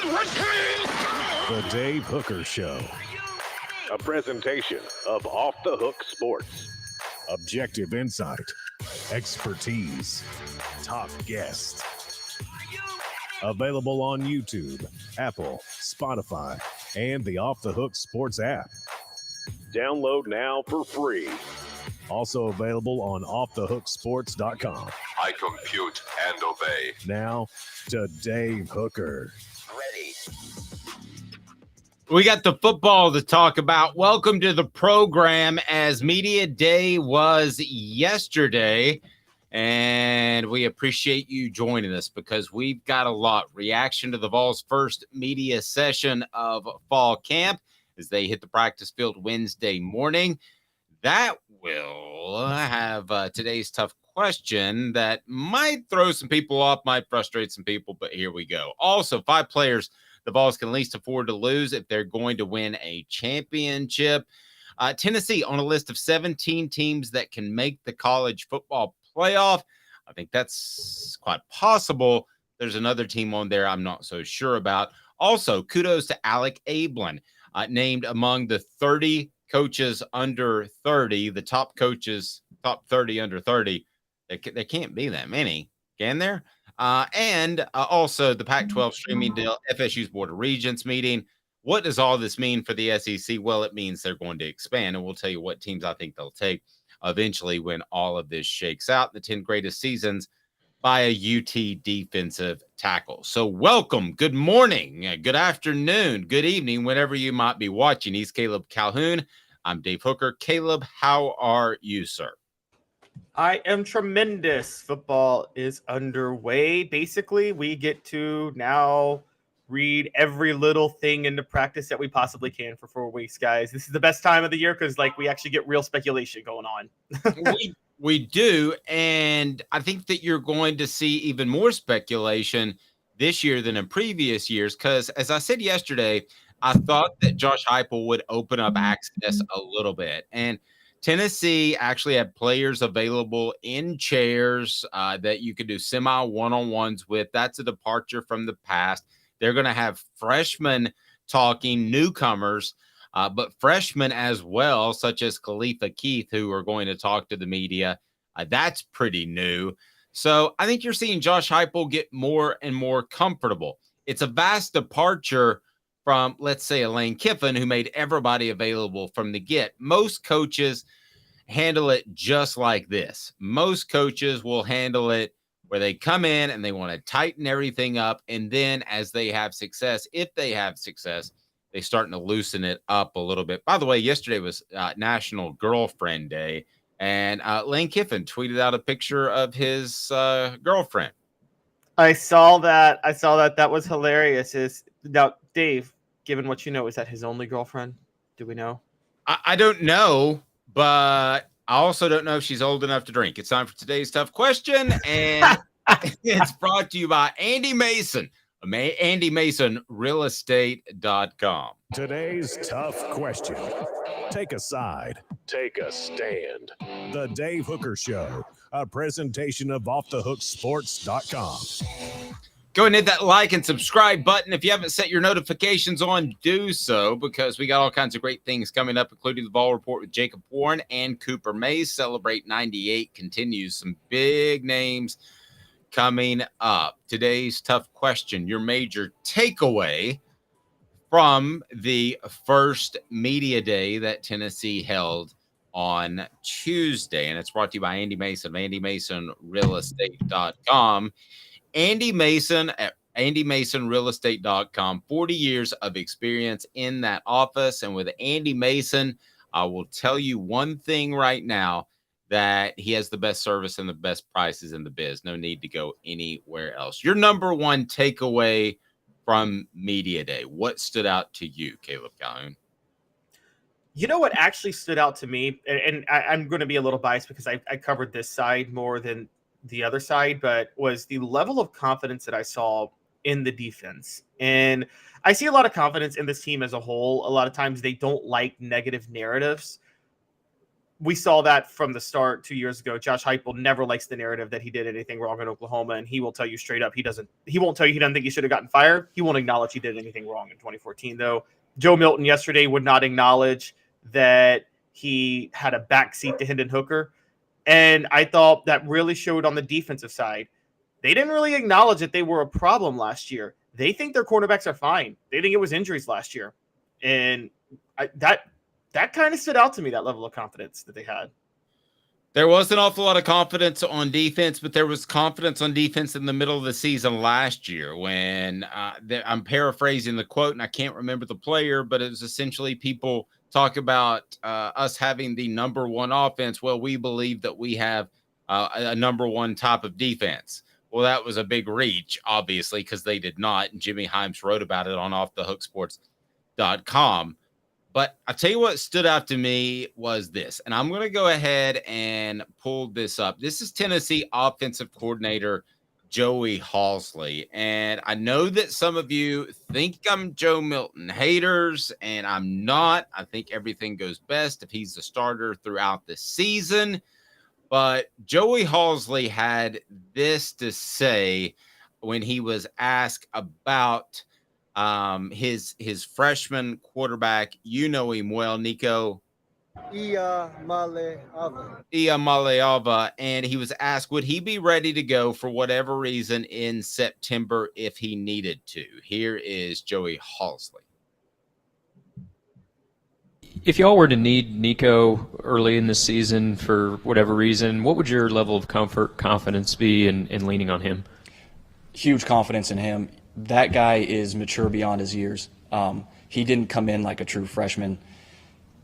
The Dave Hooker Show. A presentation of Off the Hook Sports. Objective insight, expertise, top guests. Available on YouTube, Apple, Spotify, and the Off the Hook Sports app. Download now for free. Also available on offthehooksports.com. I compute and obey. Now to Dave Hooker. Ready. We got the football to talk about. Welcome to the program, as Media Day was yesterday, and we appreciate you joining us because we've got a lot. Reaction to the Vols' first media session of fall camp as they hit the practice field Wednesday morning. That will have today's tough question that might throw some people off, might frustrate some people, but here we go. Also, 5 players the Vols can least afford to lose if they're going to win a championship. Tennessee on a list of 17 teams that can make the college football playoff. I think that's quite possible. There's another team on there I'm not so sure about. Also, kudos to Alec Abeln, named among the 30 coaches under 30, the top coaches, top 30 under 30. There can't be that many, can there? And also the Pac-12 streaming deal, FSU's Board of Regents meeting. What does all this mean for the SEC? Well, it means they're going to expand, and we'll tell you what teams I think they'll take eventually when all of this shakes out. The 10 greatest seasons by a UT defensive tackle. So welcome, good morning, good afternoon, good evening, whenever you might be watching. He's Caleb Calhoun. I'm Dave Hooker. Caleb, how are you, sir? I am tremendous. Football is underway. Basically, we get to now read every little thing into practice that we possibly can for 4 weeks, guys. This is the best time of the year because, we actually get real speculation going on. we do, and I think that you're going to see even more speculation this year than in previous years because, as I said yesterday, I thought that Josh Heupel would open up access a little bit, and Tennessee actually had players available in chairs that you could do semi one-on-ones with. That's a departure from the past. They're going to have freshmen talking, newcomers, but freshmen as well, such as Khalifa Keith, who are going to talk to the media. That's pretty new. So I think you're seeing Josh Heupel get more and more comfortable. It's a vast departure from, let's say, a Lane Kiffin, who made everybody available from the get. Most coaches handle it just like this. Most coaches will handle it where they come in and they want to tighten everything up. And then as they have success, if they have success, they're starting to loosen it up a little bit. By the way, yesterday was National Girlfriend Day. And Lane Kiffin tweeted out a picture of his girlfriend. I saw that. That was hilarious. Now, Dave, given what you know, is that his only girlfriend? Do we know? I don't know, but I also don't know if she's old enough to drink. It's time for today's tough question, and it's brought to you by Andy Mason, AndyMasonRealEstate.com. Today's tough question. Take a side. Take a stand. The Dave Hooker Show. A presentation of offthehooksports.com. Go and hit that like and subscribe button. If you haven't set your notifications on, do so, because we got all kinds of great things coming up, including the Vol Report with Jacob Warren and Cooper Mays. Celebrate 98 continues. Some big names coming up. Today's tough question, your major takeaway from the first media day that Tennessee held on Tuesday. And it's brought to you by Andy Mason of AndyMasonRealEstate.com. Andy Mason at AndyMasonRealEstate.com, 40 years of experience in that office. And with Andy Mason, I will tell you one thing right now, that he has the best service and the best prices in the biz. No need to go anywhere else. Your number one takeaway from Media Day, what stood out to you, Caleb Calhoun? You know what actually stood out to me, and I'm going to be a little biased because I covered this side more than the other side, but was the level of confidence that I saw in the defense. And I see a lot of confidence in this team as a whole. A lot of times they don't like negative narratives. we saw that from the start 2 years ago. Josh Heupel never likes the narrative that he did anything wrong in Oklahoma, and he will tell you straight up he won't tell you he doesn't think he should have gotten fired. He won't acknowledge he did anything wrong in 2014, though. Joe Milton yesterday would not acknowledge that he had a backseat to Hendon Hooker, and I thought that really showed on the defensive side. They didn't really acknowledge that they were a problem last year. They think their cornerbacks are fine. They think it was injuries last year, and that kind of stood out to me, that level of confidence that they had. There was an awful lot of confidence on defense, but there was confidence on defense in the middle of the season last year when I'm paraphrasing the quote, and I can't remember the player, but it was essentially people talk about us having the number one offense. Well, we believe that we have a number one type of defense. Well, that was a big reach, obviously, because they did not. And Jimmy Himes wrote about it on offthehooksports.com. But I'll tell you what stood out to me was this, and I'm going to go ahead and pull this up. This is Tennessee offensive coordinator Joey Halzle, and I know that some of you think I'm Joe Milton haters, and I'm not. I think everything goes best if he's the starter throughout the season. But Joey Halzle had this to say when he was asked about his freshman quarterback. You know him well, Nico. Maleava, and he was asked, would he be ready to go for whatever reason in September if he needed to? Here is Joey Halzle. If y'all were to need Nico early in the season for whatever reason, what would your level of confidence be in leaning on him? Huge confidence in him. That guy is mature beyond his years. He didn't come in like a true freshman.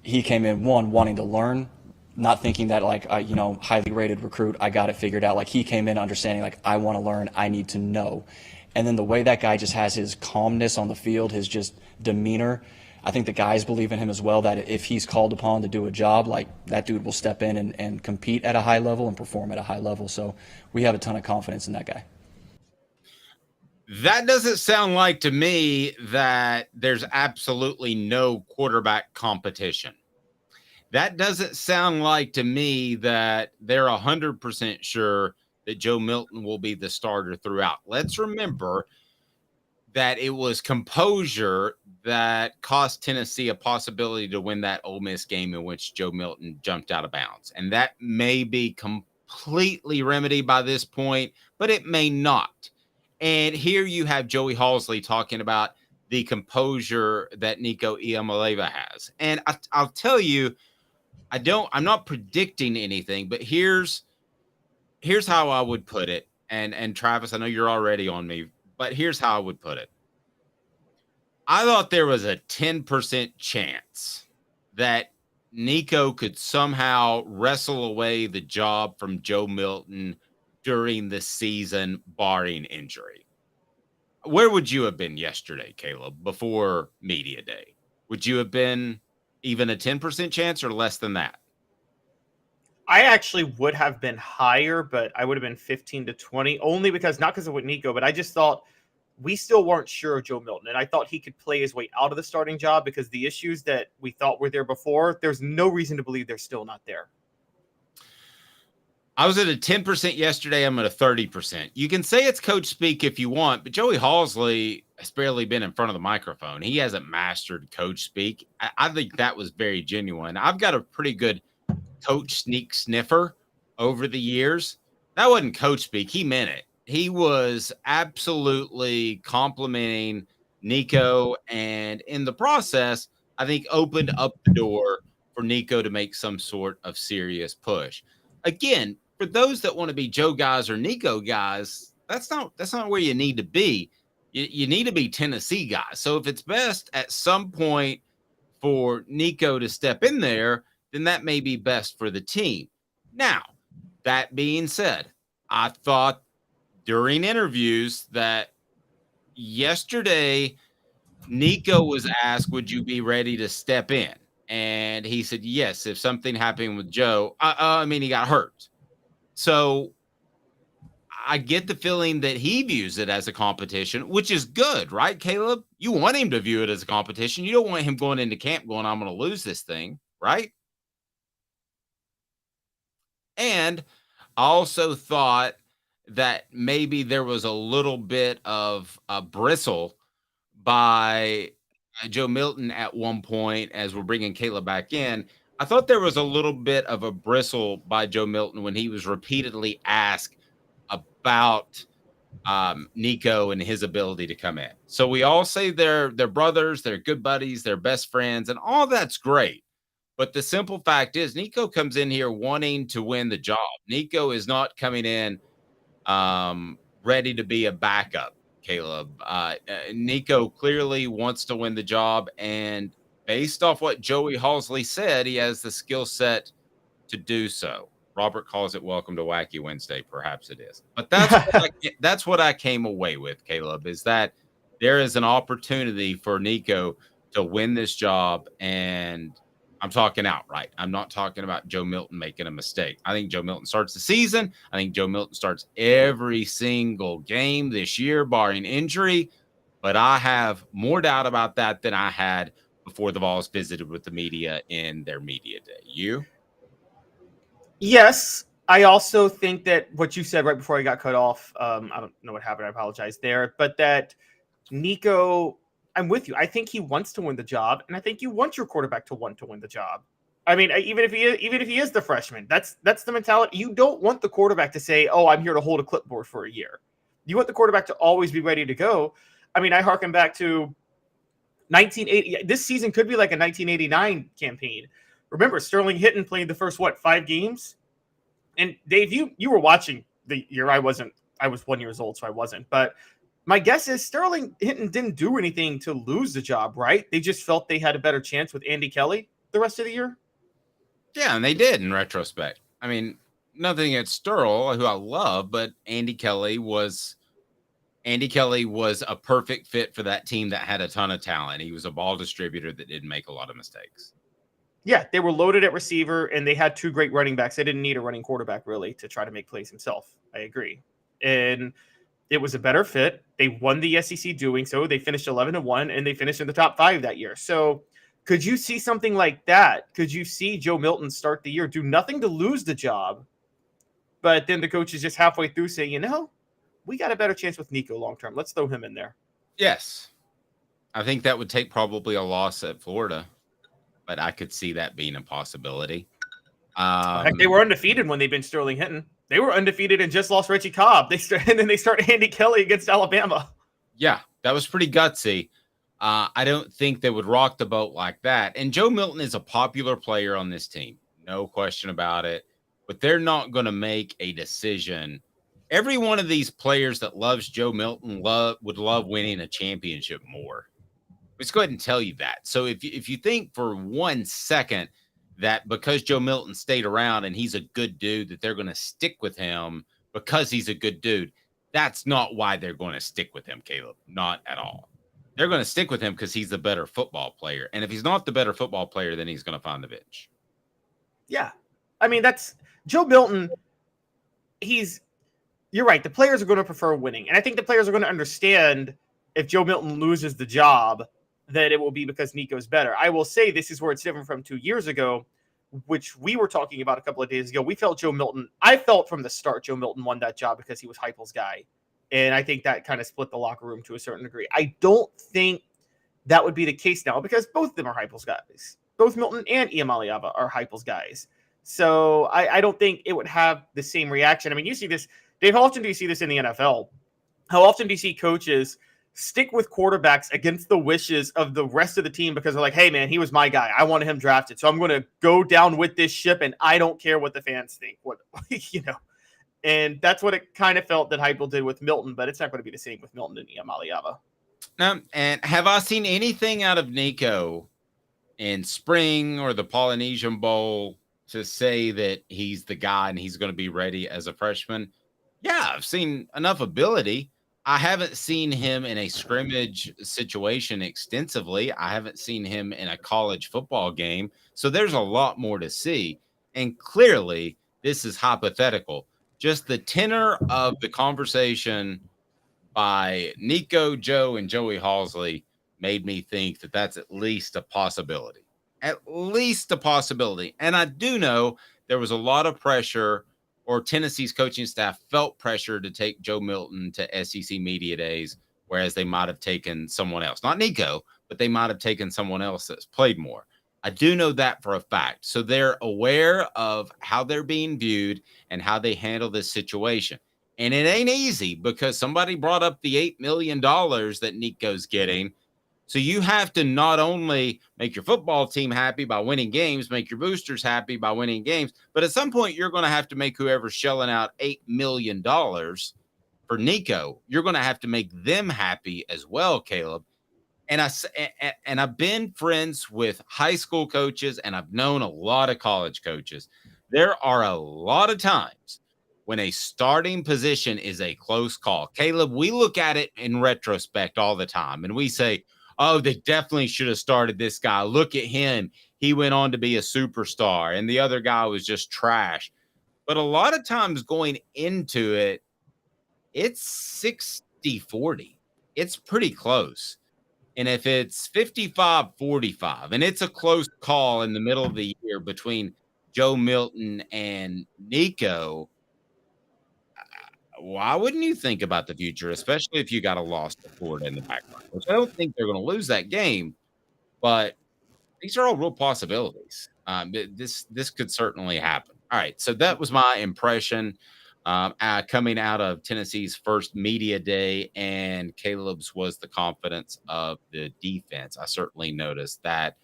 He came in, wanting to learn, not thinking that, highly rated recruit, I got it figured out. Like, he came in understanding, I want to learn, I need to know. And then the way that guy just has his calmness on the field, his just demeanor, I think the guys believe in him as well, that if he's called upon to do a job, that dude will step in and compete at a high level and perform at a high level. So we have a ton of confidence in that guy. That doesn't sound like to me that there's absolutely no quarterback competition. That doesn't sound like to me that they're 100% sure that Joe Milton will be the starter throughout. Let's remember that it was composure that cost Tennessee a possibility to win that Ole Miss game in which Joe Milton jumped out of bounds. And that may be completely remedied by this point, but it may not. And here you have Joey Halzle talking about the composure that Nico Iamaleava has. And I'll tell you, I'm not predicting anything, but here's how I would put it. And Travis, I know you're already on me, but here's how I would put it. I thought there was a 10% chance that Nico could somehow wrestle away the job from Joe Milton during the season, barring injury. Where would you have been yesterday, Caleb, before media day? Would you have been even a 10% chance or less than that? I actually would have been higher, but I would have been 15 to 20, only because, not because of what Nico, but I just thought we still weren't sure of Joe Milton. And I thought he could play his way out of the starting job because the issues that we thought were there before, there's no reason to believe they're still not there. I was at a 10% yesterday. I'm at a 30%. You can say it's coach speak if you want, but Joey Halzle has barely been in front of the microphone. He hasn't mastered coach speak. I think that was very genuine. I've got a pretty good coach sneak sniffer over the years. That wasn't coach speak. He meant it. He was absolutely complimenting Nico, and in the process, I think opened up the door for Nico to make some sort of serious push. Again, for those that want to be Joe guys or Nico guys, that's not where you need to be. You need to be Tennessee guys. So if it's best at some point for Nico to step in there, then that may be best for the team. Now, that being said, I thought during interviews that yesterday Nico was asked, would you be ready to step in? And he said, yes, if something happened with Joe. He got hurt. So I get the feeling that he views it as a competition, which is good, right, Caleb? You want him to view it as a competition. You don't want him going into camp going, I'm going to lose this thing, right? And I also thought that maybe there was a little bit of a bristle by Joe Milton at one point as we're bringing Caleb back in. I thought there was a little bit of a bristle by Joe Milton when he was repeatedly asked about Nico and his ability to come in. So we all say they're brothers, they're good buddies, they're best friends, and all that's great. But the simple fact is, Nico comes in here wanting to win the job. Nico is not coming in ready to be a backup, Caleb. Nico clearly wants to win the job, and based off what Joey Halsley said, he has the skill set to do so. Robert calls it welcome to Wacky Wednesday. Perhaps it is. But that's what I came away with, Caleb, is that there is an opportunity for Nico to win this job. And I'm talking outright. I'm not talking about Joe Milton making a mistake. I think Joe Milton starts the season. I think Joe Milton starts every single game this year, barring injury. But I have more doubt about that than I had before the Vols visited with the media in their media day. You? Yes, I also think that what you said right before I got cut off, I don't know what happened. I apologize there. But that Nico, I'm with you. I think he wants to win the job, and I think you want your quarterback to want to win the job. I mean, even if he is the freshman, that's the mentality. You don't want the quarterback to say, "Oh, I'm here to hold a clipboard for a year." You want the quarterback to always be ready to go. I mean, I harken back to 1980. This season could be like a 1989 campaign. Remember, Sterling Hinton played the first 5 games, and Dave, you were watching the year. I wasn't. I was 1 year old, so I wasn't. But my guess is Sterling Hinton didn't do anything to lose the job, right? They just felt they had a better chance with Andy Kelly the rest of the year. Yeah, and they did in retrospect. I mean, nothing against Sterl, who I love, but Andy Kelly was a perfect fit for that team that had a ton of talent. He was a ball distributor that didn't make a lot of mistakes. Yeah, they were loaded at receiver, and they had 2 great running backs. They didn't need a running quarterback, really, to try to make plays himself. I agree. And it was a better fit. They won the SEC doing so. They finished 11-1, and they finished in the top 5 that year. So could you see something like that? Could you see Joe Milton start the year, do nothing to lose the job, but then the coach is just halfway through saying, we got a better chance with Nico long-term. Let's throw him in there. Yes. I think that would take probably a loss at Florida, but I could see that being a possibility. Heck, they were undefeated when they benched Sterling Hinton. They were undefeated and just lost Reggie Cobb. And then they start Andy Kelly against Alabama. Yeah, that was pretty gutsy. I don't think they would rock the boat like that. And Joe Milton is a popular player on this team. No question about it. But they're not going to make a decision. Every one of these players that loves Joe Milton would love winning a championship more. Let's go ahead and tell you that. So if you think for 1 second that because Joe Milton stayed around and he's a good dude, that they're going to stick with him because he's a good dude, that's not why they're going to stick with him, Caleb. Not at all. They're going to stick with him because he's the better football player. And if he's not the better football player, then he's going to find the bench. Yeah. I mean, that's Joe Milton. You're right. The players are going to prefer winning. And I think the players are going to understand if Joe Milton loses the job, that it will be because Nico's better. I will say this is where it's different from 2 years ago, which we were talking about a couple of days ago. I felt from the start Joe Milton won that job because he was Heupel's guy. And I think that kind of split the locker room to a certain degree. I don't think that would be the case now because both of them are Heupel's guys. Both Milton and Iamaleava are Heupel's guys. So I don't think it would have the same reaction. I mean, you see this, Dave, how often do you see this in the NFL? How often do you see coaches stick with quarterbacks against the wishes of the rest of the team because they're like, hey, man, he was my guy. I wanted him drafted. So I'm going to go down with this ship, and I don't care what the fans think. And that's what it kind of felt that Heupel did with Milton, but it's not going to be the same with Milton and Iamaleava. And have I seen anything out of Nico in spring or the Polynesian Bowl to say that he's the guy and he's going to be ready as a freshman? Yeah, I've seen enough ability. I haven't seen him in a scrimmage situation extensively. I haven't seen him in a college football game. So there's a lot more to see. And clearly, this is hypothetical. Just the tenor of the conversation by Nico, Joe, and Joey Halsley made me think that that's at least a possibility. At least a possibility. And I do know there was a lot of pressure, or Tennessee's coaching staff felt pressure to take Joe Milton to SEC media days, whereas they might have taken someone else, not Nico, but they might have taken someone else that's played more. I do know that for a fact. So they're aware of how they're being viewed and how they handle this situation. And it ain't easy because somebody brought up the $8 million that Nico's getting. So you have to not only make your football team happy by winning games, make your boosters happy by winning games, but at some point you're going to have to make whoever's shelling out $8 million for Nico, you're going to have to make them happy as well, Caleb. And I've been friends with high school coaches, and I've known a lot of college coaches. There are a lot of times when a starting position is a close call. Caleb, we look at it in retrospect all the time, and we say, oh, they definitely should have started this guy. Look at him. He went on to be a superstar, and the other guy was just trash. But a lot of times going into it, it's 60-40. It's pretty close. And if it's 55-45, and it's a close call in the middle of the year between Joe Milton and Nico, why wouldn't you think about the future, especially if you got a loss to Florida in the background? Which I don't think they're going to lose that game, but these are all real possibilities. This could certainly happen. All right, so that was my impression coming out of Tennessee's first media day, and Caleb's was the confidence of the defense. I certainly noticed that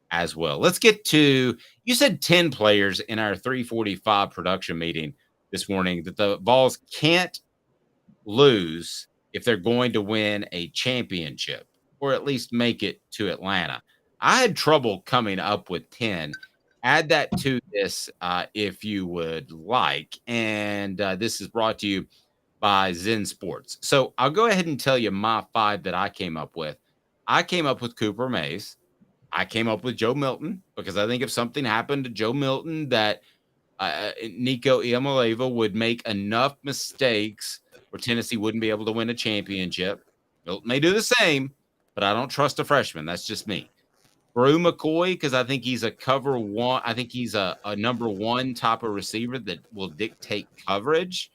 as well. Let's get to, you said 10 players in our 345 production meeting this morning that the Vols can't lose if they're going to win a championship or at least make it to Atlanta. I had trouble coming up with 10. Add that to this if you would like. And this is brought to you by Zen Sports. So I'll go ahead and tell you my 5 that I came up with. I came up with Cooper Mays. I came up with Joe Milton because I think if something happened to Joe Milton that Nico Iamaleava would make enough mistakes where Tennessee wouldn't be able to win a championship. Milton may do the same, but I don't trust a freshman. That's just me. Brew McCoy, because I think he's a cover one. I think he's a number one type of receiver that will dictate coverage.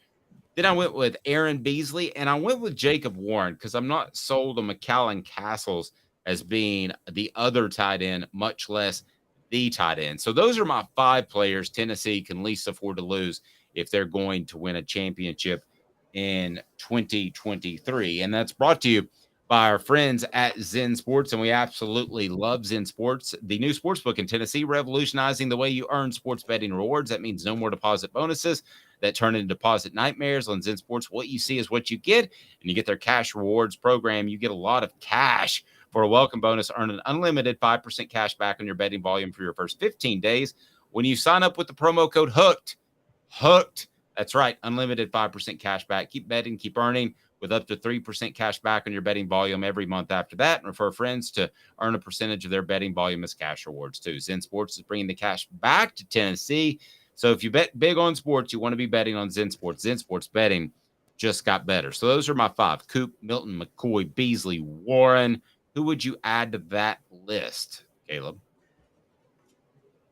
Then I went with Aaron Beasley, and I went with Jacob Warren because I'm not sold on McAllen Castles as being the other tight end, much less the tight end. So those are my 5 players Tennessee can least afford to lose if they're going to win a championship in 2023. And that's brought to you by our friends at Zen Sports, and we absolutely love Zen Sports, the new sportsbook in Tennessee, revolutionizing the way you earn sports betting rewards. That means no more deposit bonuses that turn into deposit nightmares. On Zen Sports, what you see is what you get, and you get their cash rewards program. You get a lot of cash for a welcome bonus. Earn an unlimited 5% cash back on your betting volume for your first 15 days when you sign up with the promo code HOOKED. That's right, unlimited 5% cash back. Keep betting, keep earning, with up to 3% cash back on your betting volume every month after that, and refer friends to earn a percentage of their betting volume as cash rewards too. Zen Sports is bringing the cash back to Tennessee. So if you bet big on sports, you want to be betting on Zen Sports. Zen Sports betting just got better. So those are my 5: Coop, Milton, McCoy, Beasley, Warren. Who would you add to that list, Caleb?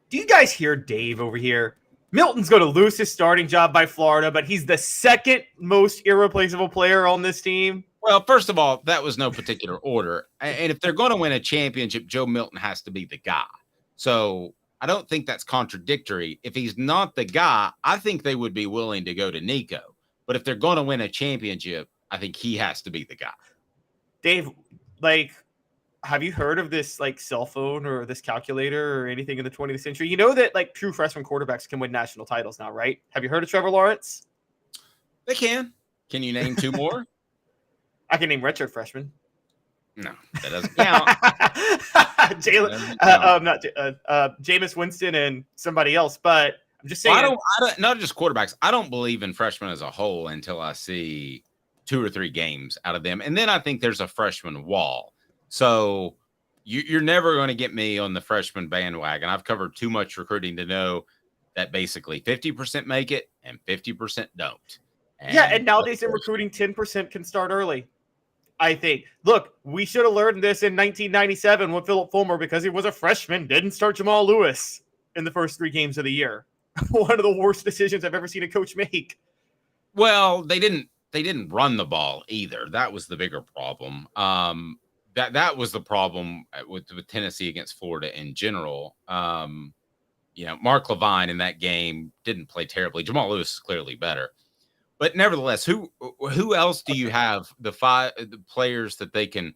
Do you guys hear Dave over here? Milton's going to lose his starting job by Florida, but he's the second most irreplaceable player on this team. Well, first of all, that was no particular order. And if they're going to win a championship, Joe Milton has to be the guy. So I don't think that's contradictory. If he's not the guy, I think they would be willing to go to Nico. But if they're going to win a championship, I think he has to be the guy. Dave, have you heard of this cell phone or this calculator or anything in the 20th century? You know that true freshman quarterbacks can win national titles now, right? Have you heard of Trevor Lawrence? They can. Can you name 2 more? I can name redshirt freshmen. No, that doesn't count. Jameis Winston and somebody else, but I'm just saying. I don't, not just quarterbacks. I don't believe in freshmen as a whole until I see 2 or 3 games out of them. And then I think there's a freshman wall. So you're never going to get me on the freshman bandwagon. I've covered too much recruiting to know that basically 50% make it and 50% don't. And nowadays in recruiting, 10% can start early. I think. Look, we should have learned this in 1997 when Philip Fulmer, because he was a freshman, didn't start Jamal Lewis in the first 3 games of the year. one of the worst decisions I've ever seen a coach make. Well, they didn't run the ball either. That was the bigger problem. That was the problem with Tennessee against Florida in general. Mark Levine in that game didn't play terribly. Jamal Lewis is clearly better. But nevertheless, who else do you have the players that they can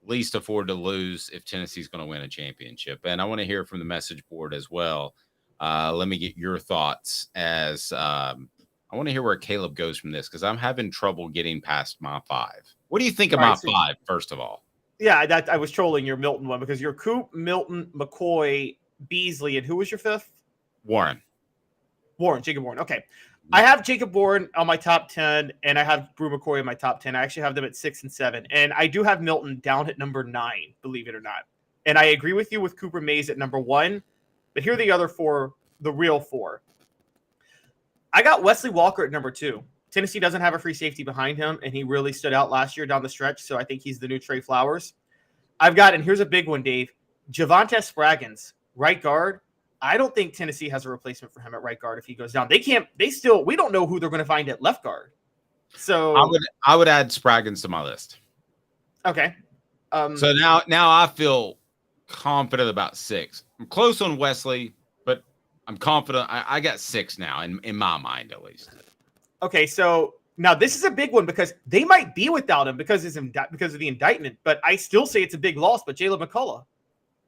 least afford to lose if Tennessee's going to win a championship? And I want to hear from the message board as well. Let me get your thoughts as I want to hear where Caleb goes from this, because I'm having trouble getting past my 5. What do you think of my 5, first of all? Yeah, I was trolling your Milton one because you're Coop, Milton, McCoy, Beasley, and who was your 5th? Warren, Jacob Warren. Okay. I have Jacob Warren on my top 10, and I have Brew McCoy in my top 10. I actually have them at 6 and 7. And I do have Milton down at number 9, believe it or not. And I agree with you with Cooper Mays at number 1. But here are the other 4, the real 4. I got Wesley Walker at number 2. Tennessee doesn't have a free safety behind him, and he really stood out last year down the stretch, so I think he's the new Trey Flowers. I've got, and here's a big one, Dave, Javonte Spraggins, right guard. I don't think Tennessee has a replacement for him at right guard if he goes down. We don't know who they're going to find at left guard. So I would add Spraggins to my list. Okay. So now I feel confident about 6. I'm close on Wesley, but I'm confident. I got 6 now in my mind, at least. Okay. So now this is a big one because they might be without him because of the indictment, but I still say it's a big loss. But Jalen McCullough,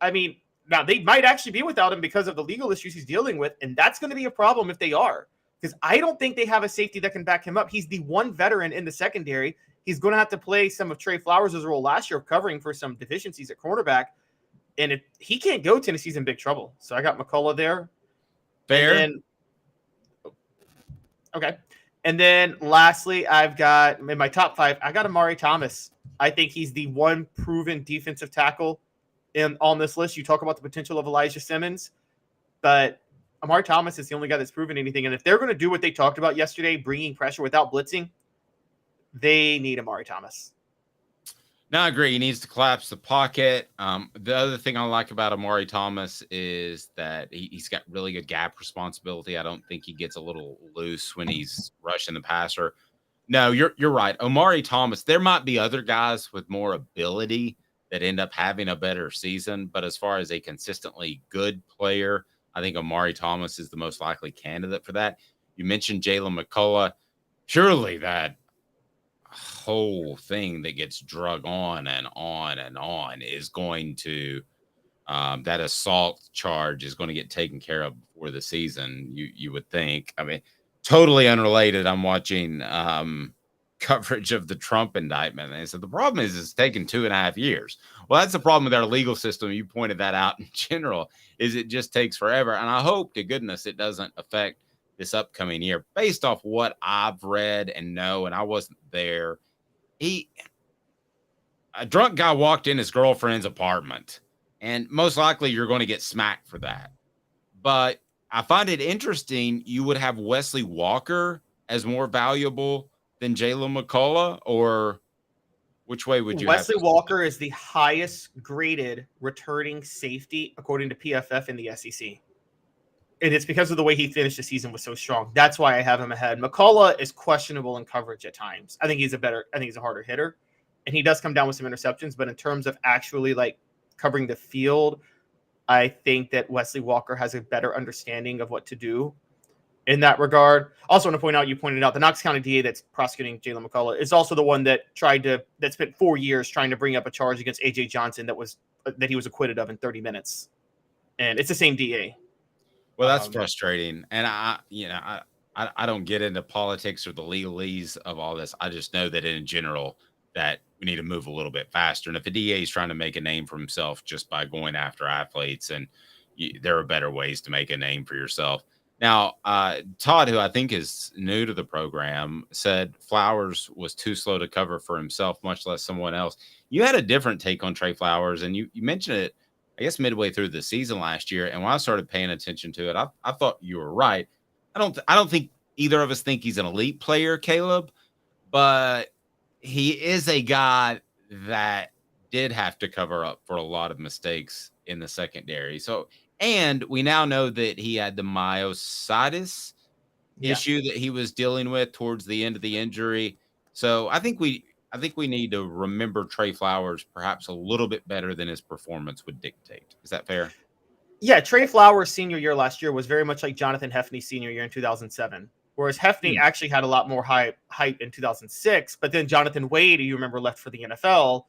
I mean, now, they might actually be without him because of the legal issues he's dealing with, and that's going to be a problem if they are, because I don't think they have a safety that can back him up. He's the one veteran in the secondary. He's going to have to play some of Trey Flowers' role last year of covering for some deficiencies at cornerback, and if he can't go, Tennessee's in big trouble. So I got McCullough there. Fair. Okay. And then lastly, I've got in my top 5, I got Amari Thomas. I think he's the one proven defensive tackle on this list. You talk about the potential of Elijah Simmons, but Amari Thomas is the only guy that's proven anything. And if they're going to do what they talked about yesterday, bringing pressure without blitzing, they need Amari Thomas. No, I agree. He needs to collapse the pocket. The other thing I like about Amari Thomas is that he's got really good gap responsibility. I don't think he gets a little loose when he's rushing the passer. No, you're right. Amari Thomas, there might be other guys with more ability that end up having a better season. But as far as a consistently good player, I think Amari Thomas is the most likely candidate for that. You mentioned Jalen McCullough. Surely that whole thing that gets drug on and on and on is going to that assault charge is going to get taken care of before the season, you would think. I mean, totally unrelated. I'm watching coverage of the Trump indictment. And they said the problem is it's taken 2.5 years. Well, that's the problem with our legal system. You pointed that out in general, is it just takes forever. And I hope to goodness it doesn't affect this upcoming year based off what I've read and know. And I wasn't there. A drunk guy walked in his girlfriend's apartment, and most likely you're going to get smacked for that. But I find it interesting. You would have Wesley Walker as more valuable than Jalen McCullough, or which way would you Wesley Walker is the highest graded returning safety according to PFF in the SEC. And it's because of the way he finished the season was so strong. That's why I have him ahead. McCullough is questionable in coverage at times. I think he's a harder hitter, and he does come down with some interceptions, but in terms of actually like covering the field, I think that Wesley Walker has a better understanding of what to do in that regard. Also want to point out, you pointed out the Knox County DA that's prosecuting Jalen McCullough is also the one that spent 4 years trying to bring up a charge against AJ Johnson that he was acquitted of in 30 minutes. And it's the same DA. Well, that's frustrating. And I don't get into politics or the legalese of all this. I just know that in general that we need to move a little bit faster. And if a DA is trying to make a name for himself just by going after athletes, and there are better ways to make a name for yourself. Now, Todd, who I think is new to the program, said Flowers was too slow to cover for himself, much less someone else. You had a different take on Trey Flowers, and you mentioned it, I guess, midway through the season last year. And when I started paying attention to it, I thought you were right. I don't think either of us think he's an elite player, Caleb, but he is a guy that did have to cover up for a lot of mistakes in the secondary. So And we now know that he had the myositis issue that he was dealing with towards the end of the injury. So I think we need to remember Trey Flowers perhaps a little bit better than his performance would dictate. Is that fair? Yeah, Trey Flowers' senior year last year was very much like Jonathan Hefney's senior year in 2007, whereas Hefney actually had a lot more hype in 2006. But then Jonathan Wade, you remember, left for the NFL,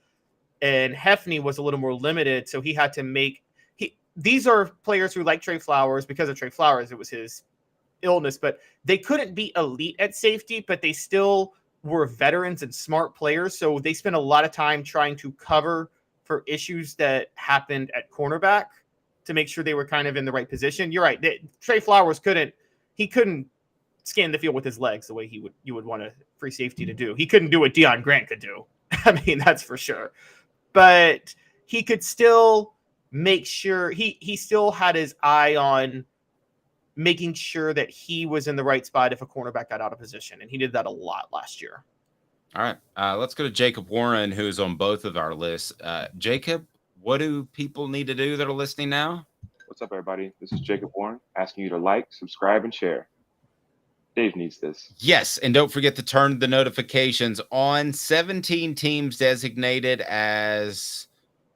and Hefney was a little more limited, so he had to make. These are players who like Trey Flowers because of Trey Flowers. It was his illness, but they couldn't be elite at safety, but they still were veterans and smart players. So they spent a lot of time trying to cover for issues that happened at cornerback to make sure they were kind of in the right position. You're right. Trey Flowers couldn't scan the field with his legs the way you would want a free safety to do. He couldn't do what Deion Grant could do. I mean, that's for sure. But he could still make sure he still had his eye on making sure that he was in the right spot if a cornerback got out of position. And he did that a lot last year. All right. Let's go to Jacob Warren, who's on both of our lists. Jacob, what do people need to do that are listening now? What's up, everybody? This is Jacob Warren asking you to like, subscribe, and share. Dave needs this. Yes, and don't forget to turn the notifications on. 17 teams designated as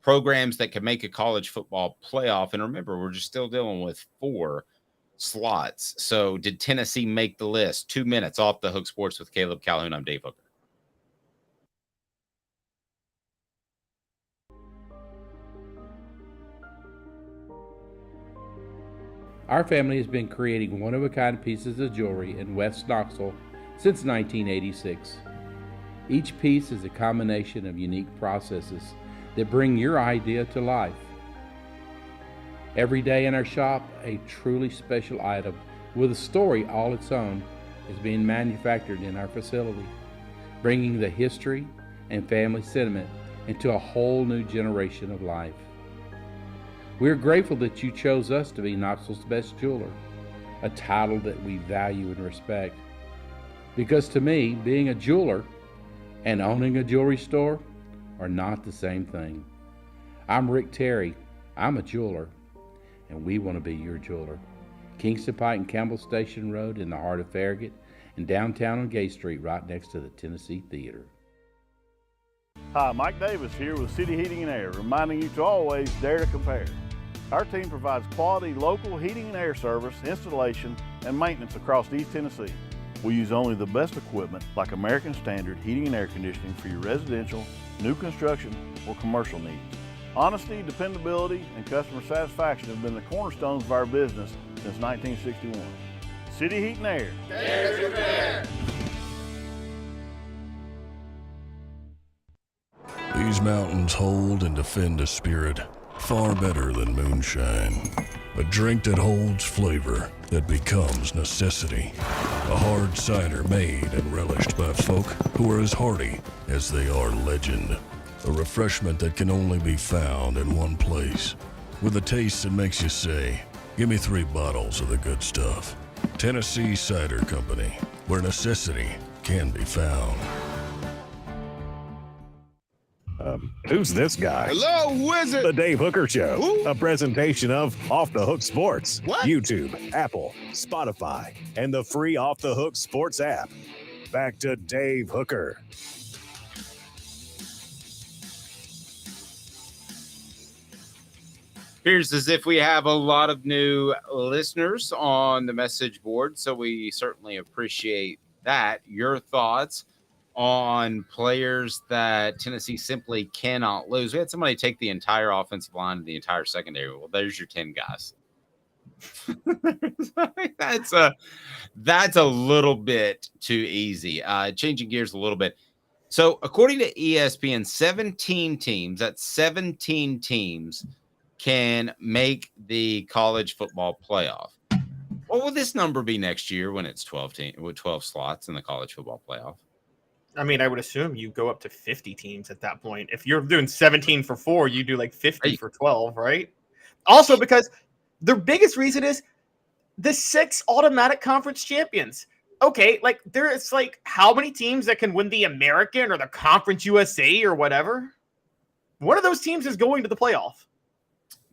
programs that can make a college football playoff. And remember, we're just still dealing with 4 slots. So did Tennessee make the list? 2 minutes off the Hook Sports with Caleb Calhoun. I'm Dave Hooker. Our family has been creating one-of-a-kind pieces of jewelry in West Knoxville since 1986. Each piece is a combination of unique processes that bring your idea to life. Every day in our shop, a truly special item with a story all its own is being manufactured in our facility, bringing the history and family sentiment into a whole new generation of life. We're grateful that you chose us to be Knoxville's best jeweler, a title that we value and respect. Because to me, being a jeweler and owning a jewelry store are not the same thing. I'm Rick Terry. I'm a jeweler, and we want to be your jeweler. Kingston Pike and Campbell Station Road in the heart of Farragut, and downtown on Gay Street right next to the Tennessee Theater. Hi, Mike Davis here with City Heating and Air, reminding you to always dare to compare. Our team provides quality local heating and air service, installation, and maintenance across East Tennessee. We use only the best equipment like American Standard heating and air conditioning for your residential, new construction, or commercial needs. Honesty, dependability, and customer satisfaction have been the cornerstones of our business since 1961. City Heat and Air. Dare to compare. These mountains hold and defend a spirit far better than moonshine. A drink that holds flavor that becomes necessity. A hard cider made and relished by folk who are as hearty as they are legend. A refreshment that can only be found in one place. With a taste that makes you say, give me 3 bottles of the good stuff. Tennessee Cider Company, where necessity can be found. Who's this guy? Hello, wizard. The Dave Hooker Show, Who? a presentation of Off the Hook Sports, What? YouTube, Apple, Spotify, and the free Off the Hook Sports app. Back to Dave Hooker. Appears as if we have a lot of new listeners on the message board, so we certainly appreciate that. Your thoughts on players that Tennessee simply cannot lose. We had somebody take the entire offensive line and the entire secondary. Well, there's your 10 guys. That's a little bit too easy. Changing gears a little bit. So according to ESPN, 17 teams, that's 17 teams, can make the college football playoff. What will this number be next year when it's 12 slots in the college football playoff? I mean, I would assume you go up to 50 teams at that point. If you're doing 17 for 4, you do like 50 for 12, right? Also, because the biggest reason is the 6 automatic conference champions. Okay, like there's like how many teams that can win the American or the Conference USA or whatever? One of those teams is going to the playoff.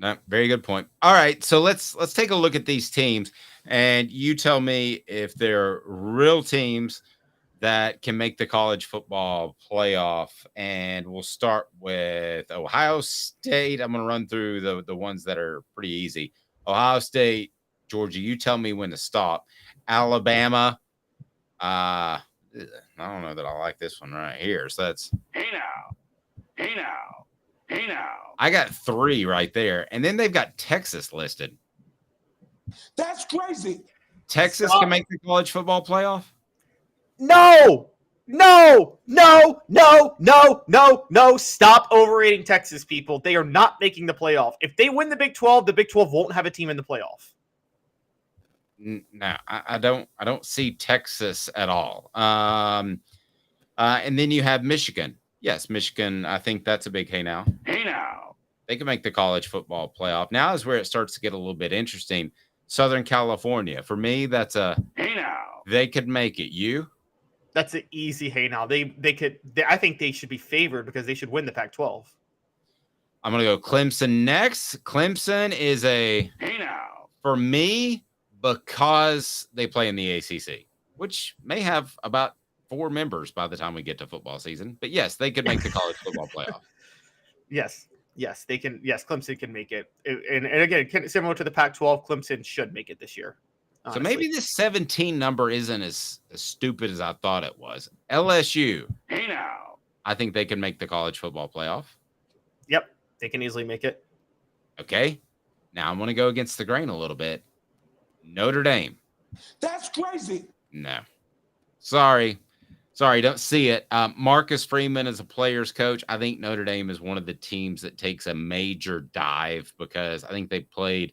No, very good point. All right, so let's take a look at these teams, and you tell me if they're real teams that can make the college football playoff. And we'll start with Ohio State. I'm going to run through the ones that are pretty easy. Ohio State, Georgia, you tell me when to stop. Alabama, I don't know that I like this one right here. So that's Hey now. I got 3 right there. And then they've got Texas listed. That's crazy. Texas Stop. can make the college football playoff? No. Stop overrating Texas, people. They are not making the playoff. If they win the Big 12, the Big 12 won't have a team in the playoff. No, I don't see Texas at all. And then you have Michigan. Yes, Michigan. I think that's a big hey now. They can make the college football playoff. Now is where it starts to get a little bit interesting. Southern California. For me, that's a hey now. They could make it. You? That's an easy hey now. They could. I think they should be favored because they should win the Pac-12. I'm gonna go Clemson next. Clemson is a hey now for me because they play in the ACC, which may have about 4 members by the time we get to football season. But yes, they could make the college football playoff. Yes, they can. Yes, Clemson can make it. And again, similar to the Pac-12, Clemson should make it this year. Honestly. So maybe this 17 number isn't as stupid as I thought it was. LSU. Hey now. I think they can make the college football playoff. Yep, they can easily make it. Okay. Now I'm going to go against the grain a little bit. Notre Dame. That's crazy. No. Sorry, don't see it. Marcus Freeman is a player's coach. I think Notre Dame is one of the teams that takes a major dive because I think they played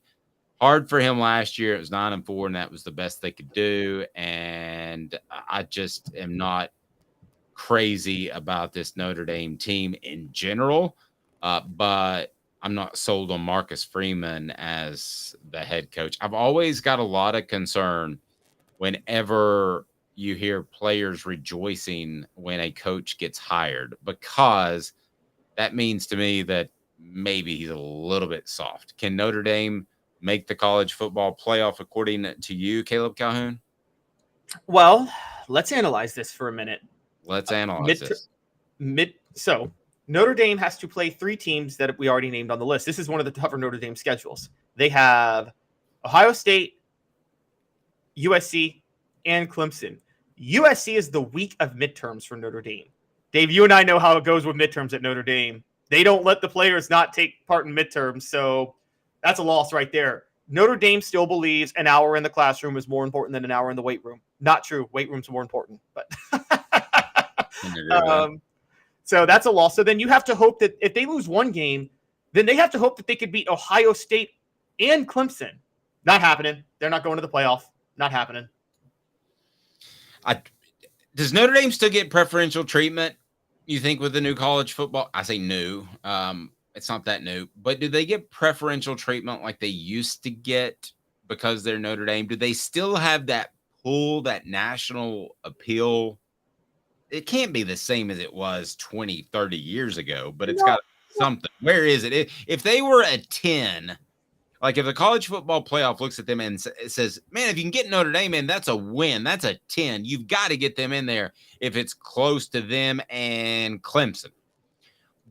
hard for him last year. It was 9-4, and that was the best they could do. And I just am not crazy about this Notre Dame team in general, but I'm not sold on Marcus Freeman as the head coach. I've always got a lot of concern whenever you hear players rejoicing when a coach gets hired, because that means to me that maybe he's a little bit soft. Can Notre Dame make the college football playoff according to you, Caleb Calhoun? Well, let's analyze this for a minute. Let's analyze this. So Notre Dame has to play 3 teams that we already named on the list. This is one of the tougher Notre Dame schedules. They have Ohio State, USC, and Clemson. USC is the week of midterms for Notre Dame. Dave, you and I know how it goes with midterms at Notre Dame. They don't let the players not take part in midterms, so that's a loss right there. Notre Dame still believes an hour in the classroom is more important than an hour in the weight room. Not true. Weight room's more important, but so that's a loss. So then you have to hope that if they lose one game, then they have to hope that they could beat Ohio State and Clemson. Not happening. They're not going to the playoff. Not happening. Does Notre Dame still get preferential treatment, you think, with the new college football? I say new. It's not that new. But do they get preferential treatment like they used to get because they're Notre Dame? Do they still have that pull, that national appeal? It can't be the same as it was 20, 30 years ago, but it's got something. Where is it? If they were a 10, like if the college football playoff looks at them and it says, man, if you can get Notre Dame in, that's a win. That's a 10. You've got to get them in there if it's close to them and Clemson.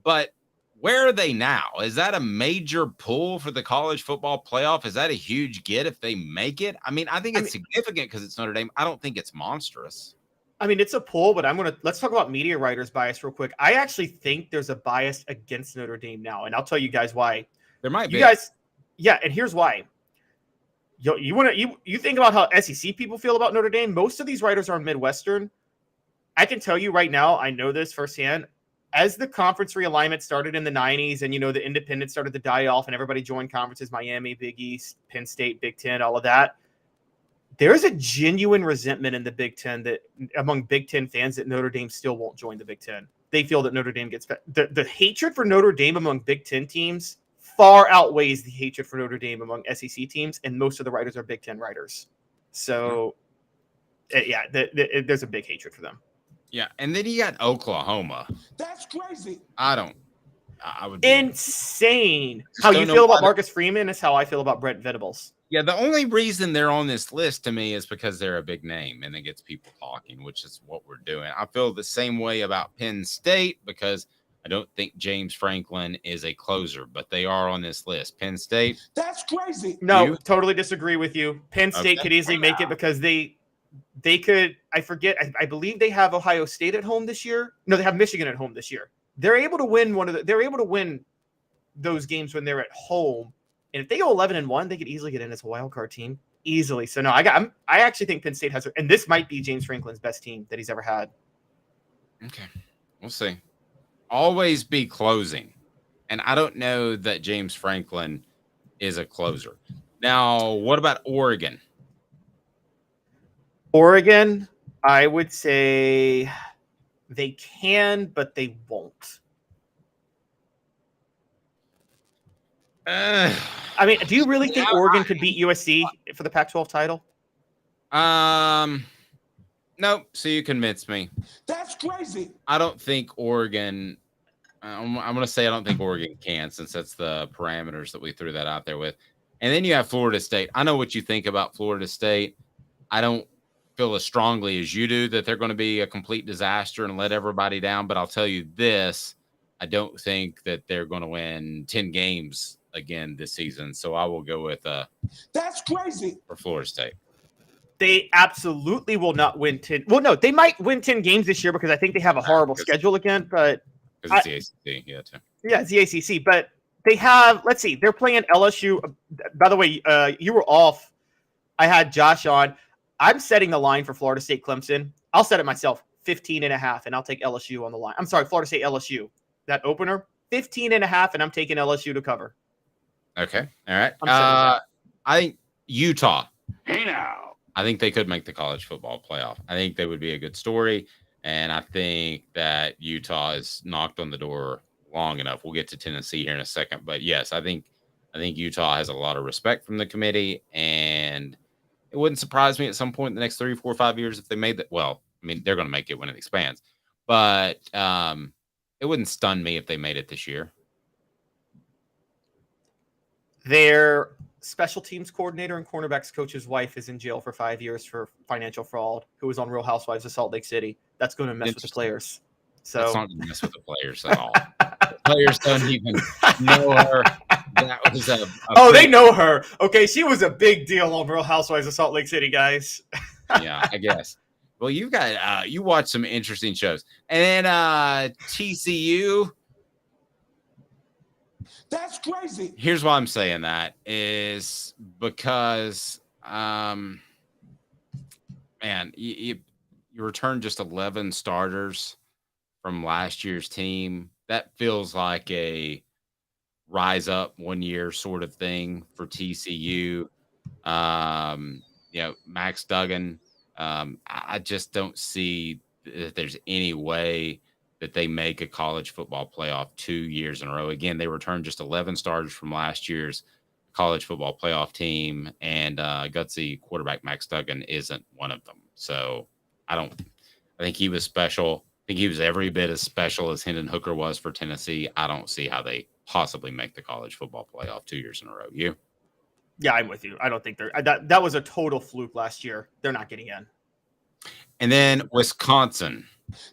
But where are they now? Is that a major pull for the college football playoff? Is that a huge get if they make it? I mean, I think it's significant because it's Notre Dame. I don't think it's monstrous. I mean, it's a pull, but let's talk about media writers' bias real quick. I actually think there's a bias against Notre Dame now, and I'll tell you guys why. There might be. You guys, yeah, and here's why. You think about how SEC people feel about Notre Dame. Most of these writers are Midwestern. I can tell you right now, I know this firsthand. As the conference realignment started in the 90s and, the independents started to die off and everybody joined conferences, Miami, Big East, Penn State, Big Ten, all of that, there is a genuine resentment in the Big Ten that among Big Ten fans that Notre Dame still won't join the Big Ten. They feel that Notre Dame gets the hatred for Notre Dame among Big Ten teams far outweighs the hatred for Notre Dame among SEC teams, and most of the writers are Big Ten writers. So, there's a big hatred for them. Yeah, and then you got Oklahoma. That's crazy. I I would be insane. How you feel about Marcus Freeman is how I feel about Brent Venables. Yeah, the only reason they're on this list to me is because they're a big name and it gets people talking, which is what we're doing. I feel the same way about Penn State because I don't think James Franklin is a closer, but they are on this list. Penn State. That's crazy. No, totally disagree with you. Penn State could easily make it because they could. I forget. I believe they have Ohio State at home this year. No, they have Michigan at home this year. They're able to win they're able to win those games when they're at home. And if they go 11-1, they could easily get in as a wild card team easily. So no, I actually think Penn State has, and this might be James Franklin's best team that he's ever had. Okay, we'll see. Always be closing, and I don't know that James Franklin is a closer. Now, what about Oregon? Oregon, I would say they can, but they won't. I mean, do you really think Oregon could beat USC for the Pac-12 title? No. So you convinced me. That's crazy. I don't think Oregon. I'm going to say I don't think Oregon can, since that's the parameters that we threw that out there with. And then you have Florida State. I know what you think about Florida State. I don't feel as strongly as you do that they're going to be a complete disaster and let everybody down. But I'll tell you this: I don't think that they're going to win 10 games again this season. So I will go with that's crazy for Florida State. They absolutely will not win 10. Well, no, they might win 10 games this year because I think they have a horrible schedule again. But because it's the ACC, too. Yeah, it's the ACC. But they have. Let's see, they're playing LSU. By the way, you were off. I had Josh on. I'm setting the line for Florida State Clemson. I'll set it myself, 15.5, and I'll take LSU on the line. I'm sorry, Florida State LSU. That opener, 15.5, and I'm taking LSU to cover. Okay. All right. I think Utah. Hey now. I think they could make the college football playoff. I think they would be a good story. And I think that Utah is knocked on the door long enough. We'll get to Tennessee here in a second. But yes, I think Utah has a lot of respect from the committee. And it wouldn't surprise me at some point in the next 3, 4, 5 years if they made that. Well, I mean, they're going to make it when it expands. But it wouldn't stun me if they made it this year. Their special teams coordinator and cornerbacks coach's wife is in jail for 5 years for financial fraud, who was on Real Housewives of Salt Lake City. That's going to mess with the players. So that's not going to mess with the players at all. The players don't even know her. That was they know her. Okay, she was a big deal on Real Housewives of Salt Lake City, guys. Yeah, I guess. Well, you got you watch some interesting shows, and then TCU. That's crazy. Here's why I'm saying that is because, man, you return just 11 starters from last year's team. That feels like a rise up 1 year sort of thing for TCU. Max Duggan. I just don't see that there's any way that they make a college football playoff 2 years in a row. Again, they returned just 11 starters from last year's college football playoff team, and gutsy quarterback Max Duggan isn't one of them. So I think he was special. I think he was every bit as special as Hendon Hooker was for Tennessee. I don't see how they possibly make the college football playoff 2 years in a row. You? Yeah, I'm with you. I don't think that was a total fluke last year. They're not getting in. And then Wisconsin.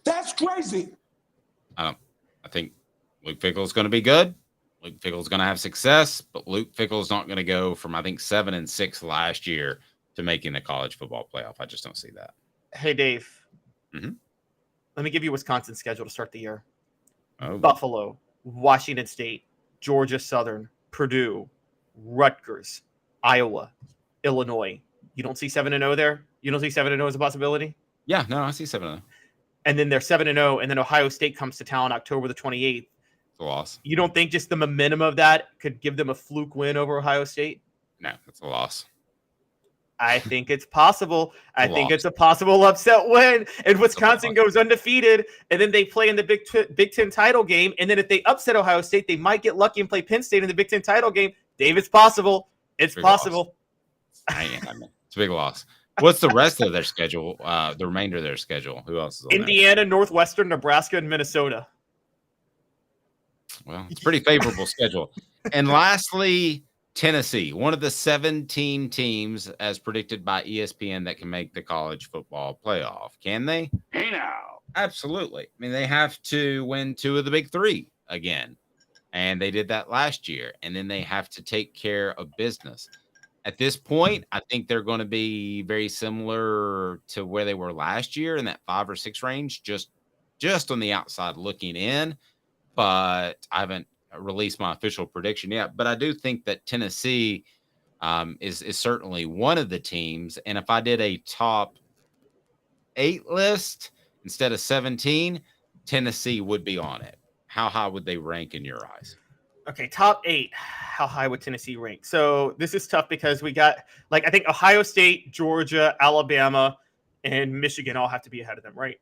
That's crazy. I think Luke Fickell is going to be good. Luke Fickell is going to have success, but Luke Fickell is not going to go from, I think, 7-6 last year to making the college football playoff. I just don't see that. Hey, Dave. Mm-hmm. Let me give you Wisconsin's schedule to start the year. Oh. Buffalo, Washington State, Georgia Southern, Purdue, Rutgers, Iowa, Illinois. You don't see 7-0 there? You don't see 7-0 as a possibility? Yeah, no, I see 7-0. And then they're 7-0, and then Ohio State comes to town October the 28th. It's a loss. You don't think just the momentum of that could give them a fluke win over Ohio State? No, that's a loss. I think it's possible. I think it's a possible upset win. And Wisconsin goes undefeated, and then they play in the Big Ten title game. And then if they upset Ohio State, they might get lucky and play Penn State in the Big Ten title game. Dave, it's possible. It's possible. It's a big loss. What's the rest of their schedule? The remainder of their schedule? Who else is on Indiana, Northwestern, Nebraska, and Minnesota. Well, it's a pretty favorable schedule. And lastly, Tennessee, one of the 17 teams as predicted by ESPN that can make the college football playoff. Can they? Hey now. Absolutely. I mean, they have to win 2 of the big 3 again. And they did that last year. And then they have to take care of business. At this point, I think they're going to be very similar to where they were last year in that 5 or 6 range, just on the outside looking in. But I haven't released my official prediction yet. But I do think that Tennessee is certainly one of the teams. And if I did a top 8 list instead of 17, Tennessee would be on it. How high would they rank in your eyes? Okay, top 8. How high would Tennessee rank? So this is tough because we got, I think Ohio State, Georgia, Alabama, and Michigan all have to be ahead of them, right?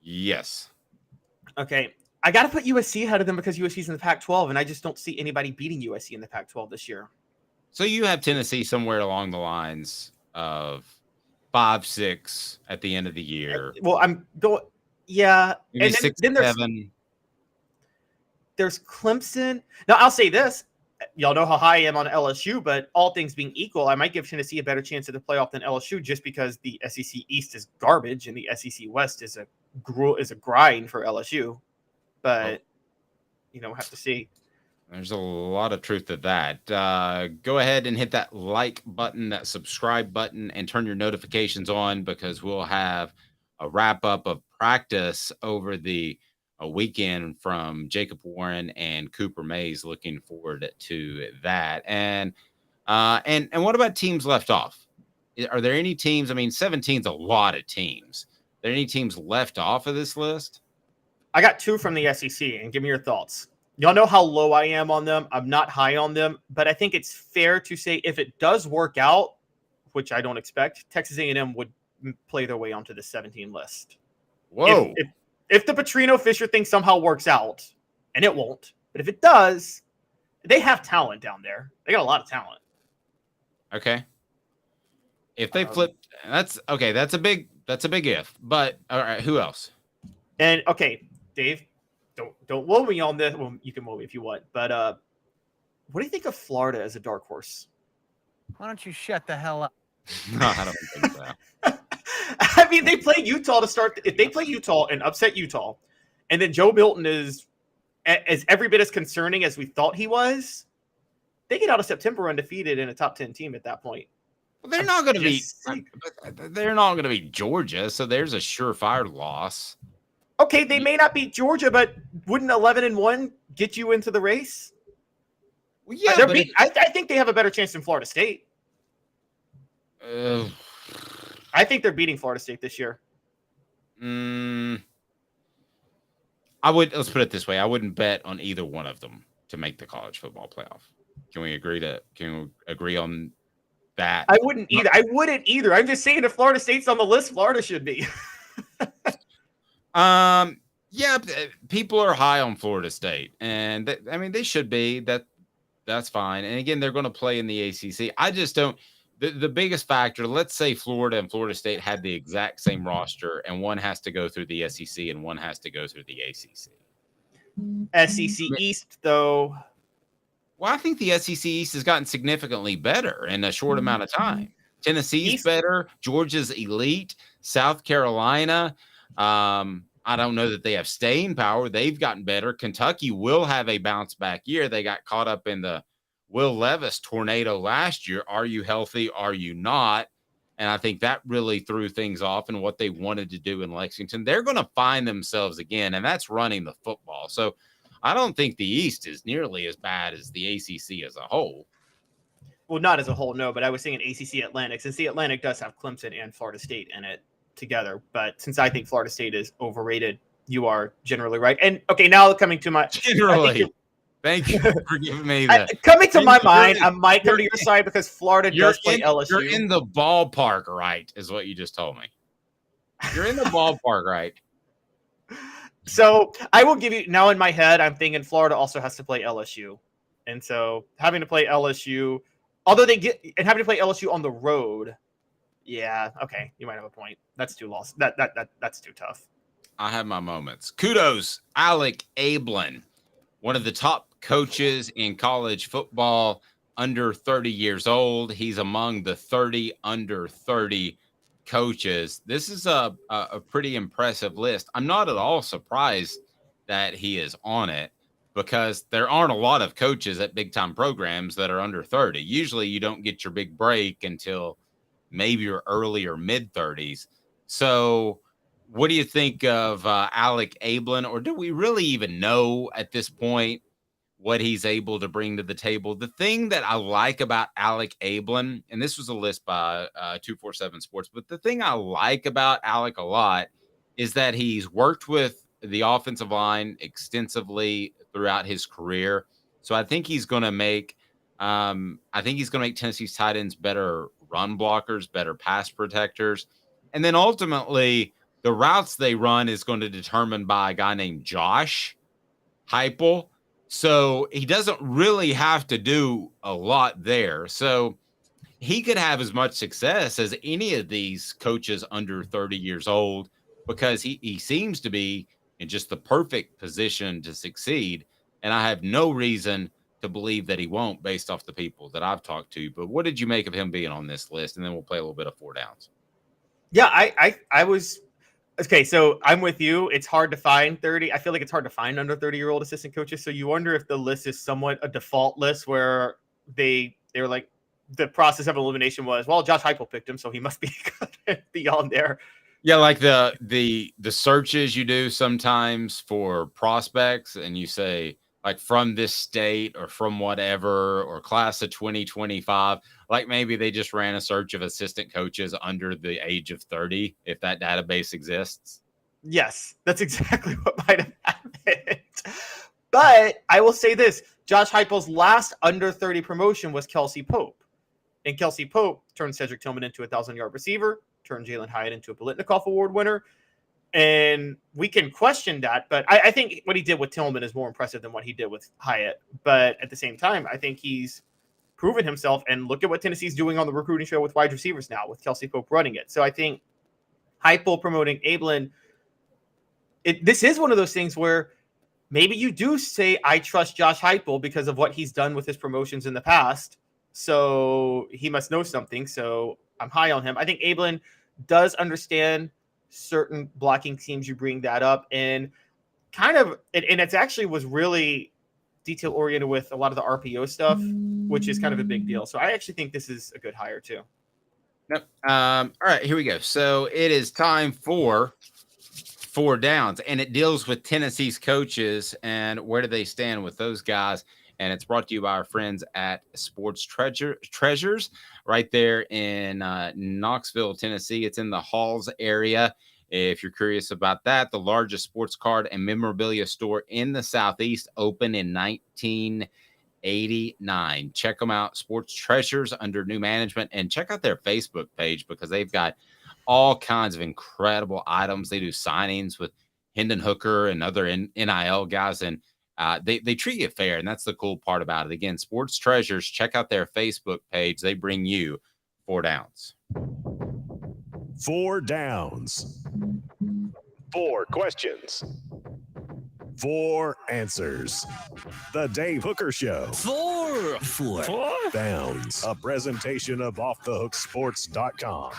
Yes. Okay. I got to put USC ahead of them because USC's in the Pac-12, and I just don't see anybody beating USC in the Pac-12 this year. So you have Tennessee somewhere along the lines of 5-6 at the end of the year. Well, I'm going, yeah. Maybe and 6, then 7. There's Clemson. Now, I'll say this. Y'all know how high I am on LSU, but all things being equal, I might give Tennessee a better chance at the playoff than LSU just because the SEC East is garbage and the SEC West is a grind for LSU. But, we'll have to see. There's a lot of truth to that. Go ahead and hit that like button, that subscribe button, and turn your notifications on because we'll have a wrap-up of practice over the weekend from Jacob Warren and Cooper Mays. Looking forward to that. And what about teams left off? Are there any teams? I mean, 17 is a lot of teams. Are there any teams left off of this list? I got 2 from the SEC, and give me your thoughts. Y'all know how low I am on them. I'm not high on them, but I think it's fair to say if it does work out, which I don't expect, Texas A&M would play their way onto the 17 list. Whoa. If the Petrino-Fisher thing somehow works out, and it won't, but if it does, they have talent down there. They got a lot of talent. Okay. If they flip, that's okay. That's a big if. But all right, who else? And okay, Dave, don't woe me on this. Well, you can woe me if you want. But what do you think of Florida as a dark horse? Why don't you shut the hell up? No, I don't think so. I mean, they play Utah to start. If they play Utah and upset Utah, and then Joe Milton is as every bit as concerning as we thought he was, they get out of September undefeated in a top 10 team at that point. Well, they're not going to be. They're not going to be Georgia, so there's a surefire loss. Okay, they may not beat Georgia, but wouldn't 11-1 get you into the race? Well, yeah, I think they have a better chance than Florida State. I think they're beating Florida State this year. Let's put it this way. I wouldn't bet on either one of them to make the college football playoff. Can we agree on that? I wouldn't either. I'm just saying if Florida State's on the list, Florida should be. Yeah, people are high on Florida State, and they should be. That's fine. And again, they're going to play in the ACC. I just don't. The biggest factor, let's say Florida and Florida State had the exact same roster, and one has to go through the SEC and one has to go through the ACC. SEC East, though. Well, I think the SEC East has gotten significantly better in a short amount of time. Tennessee's better. Georgia's elite. South Carolina, I don't know that they have staying power. They've gotten better. Kentucky will have a bounce back year. They got caught up in the Will Levis tornado last year. Are you healthy? Are you not? And I think that really threw things off in what they wanted to do in Lexington. They're going to find themselves again, and that's running the football. So I don't think the East is nearly as bad as the ACC as a whole. Well, not as a whole, no, but I was thinking ACC Atlantic, since the Atlantic does have Clemson and Florida State in it together. But since I think Florida State is overrated, you are generally right. And okay, now coming to my generally. Thank you for giving me that. Coming to my mind, I might come to your side because Florida does play LSU. You're in the ballpark, right, is what you just told me. You're in the ballpark, right? So I will give you, now in my head, I'm thinking Florida also has to play LSU. And so having to play LSU, although having to play LSU on the road, yeah, okay, you might have a point. That's too lost. That's too tough. I have my moments. Kudos, Alec Abeln. one of the top coaches in college football, under 30 years old. He's among the 30 under 30 coaches. This is a pretty impressive list. I'm not at all surprised that he is on it, because there aren't a lot of coaches at big time programs that are under 30. Usually you don't get your big break until maybe your early or mid 30s. So what do you think of Alec Abeln, or do we really even know at this point what he's able to bring to the table? The thing that I like about Alec Abeln, and this was a list by 247 Sports, but the thing I like about Alec a lot is that he's worked with the offensive line extensively throughout his career. So I think he's going to make Tennessee's tight ends better run blockers, better pass protectors. And then ultimately the routes they run is going to be determined by a guy named Josh Heupel. So he doesn't really have to do a lot there. So he could have as much success as any of these coaches under 30 years old, because he seems to be in just the perfect position to succeed. And I have no reason to believe that he won't, based off the people that I've talked to. But what did you make of him being on this list? And then we'll play a little bit of four downs. Yeah, I was okay. So I'm with you. It's hard to find 30. I feel like it's hard to find under 30-year-old assistant coaches. So you wonder if the list is somewhat a default list where they were like, the process of elimination was, well, Josh Heupel picked him, so he must be good beyond there. Yeah, like the searches you do sometimes for prospects, and you say like from this state or from whatever, or class of 2025. Like maybe they just ran a search of assistant coaches under the age of 30, if that database exists. Yes, that's exactly what might have happened. But I will say this: Josh Heupel's last under 30 promotion was Kelsey Pope. And Kelsey Pope turned Cedric Tillman into a 1,000-yard receiver, turned Jalen Hyatt into a Biletnikoff Award winner. And we can question that, but I think what he did with Tillman is more impressive than what he did with Hyatt. But at the same time, I think he's proven himself. And look at what Tennessee's doing on the recruiting show with wide receivers now, with Kelsey Pope running it. So I think Heupel promoting Abeln, this is one of those things where maybe you do say, I trust Josh Heupel because of what he's done with his promotions in the past. So he must know something. So I'm high on him. I think Abeln does understand certain blocking schemes. You bring that up, and kind of, and it's actually was really detail oriented with a lot of the RPO stuff, which is kind of a big deal. So I actually think this is a good hire too. Yep. All right, here we go. So it is time for four downs, and it deals with Tennessee's coaches and where do they stand with those guys. And it's brought to you by our friends at Sports Treasures right there in Knoxville, Tennessee. It's in the Halls area. If you're curious about that, the largest sports card and memorabilia store in the Southeast, opened in 1989. Check them out, Sports Treasures, under new management, and check out their Facebook page because they've got all kinds of incredible items. They do signings with Hendon Hooker and other NIL guys, and they treat you fair, and that's the cool part about it. Again, Sports Treasures, check out their Facebook page. They bring you four downs. Four downs. Four questions. Four answers. The Dave Hooker Show. Four downs. A presentation of offthehooksports.com. All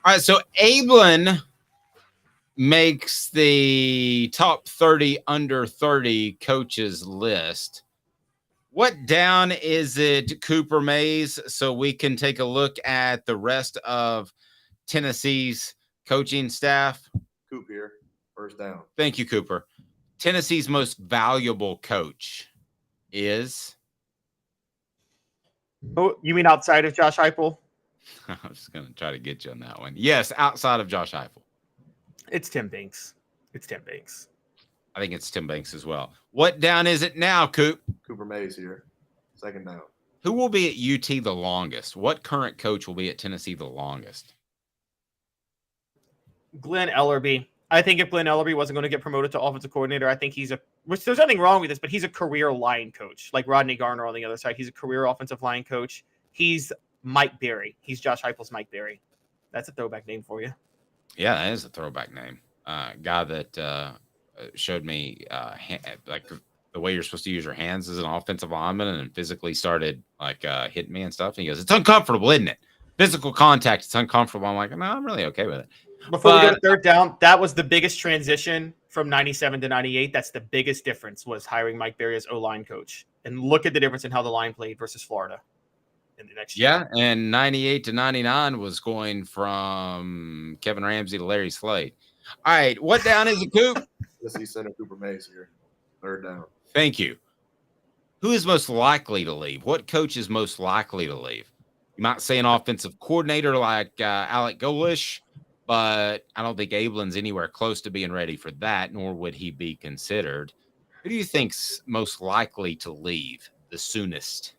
right, so Abeln makes the top 30 under 30 coaches list. What down is it, Cooper Mays, so we can take a look at the rest of Tennessee's coaching staff? Coop here, first down. Thank you, Cooper. Tennessee's most valuable coach is? Oh, you mean outside of Josh Heupel? I was going to try to get you on that one. Yes, outside of Josh Heupel. It's Tim Banks. It's Tim Banks. I think it's Tim Banks as well. What down is it now, Coop? Cooper Mays here, second down. Who will be at UT the longest? What current coach will be at Tennessee the longest? Glenn Ellerby. I think if Glenn Ellerby wasn't going to get promoted to offensive coordinator, I think which there's nothing wrong with this, but he's a career line coach, like Rodney Garner on the other side. He's a career offensive line coach. He's Mike Berry. He's Josh Heupel's Mike Berry. That's a throwback name for you. Yeah, that is a throwback name. Guy that showed me like the way you're supposed to use your hands as an offensive lineman, and physically started like hitting me and stuff. And he goes, "It's uncomfortable, isn't it? Physical contact, it's uncomfortable." I'm like, "No, I'm really okay with it." Before we go to third down, that was the biggest transition from 97 to 98. That's the biggest difference, was hiring Mike Berry as O-line coach. And look at the difference in how the line played versus Florida in the next year. Yeah, and 98 to 99 was going from Kevin Ramsey to Larry Slade. All right, what down is it, Coop? Let's see Center Cooper Mays here. Third down. Thank you. Who is most likely to leave? What coach is most likely to leave? You might say an offensive coordinator like Alec Golish, but I don't think Abeln's anywhere close to being ready for that, nor would he be considered. Who do you think's most likely to leave the soonest?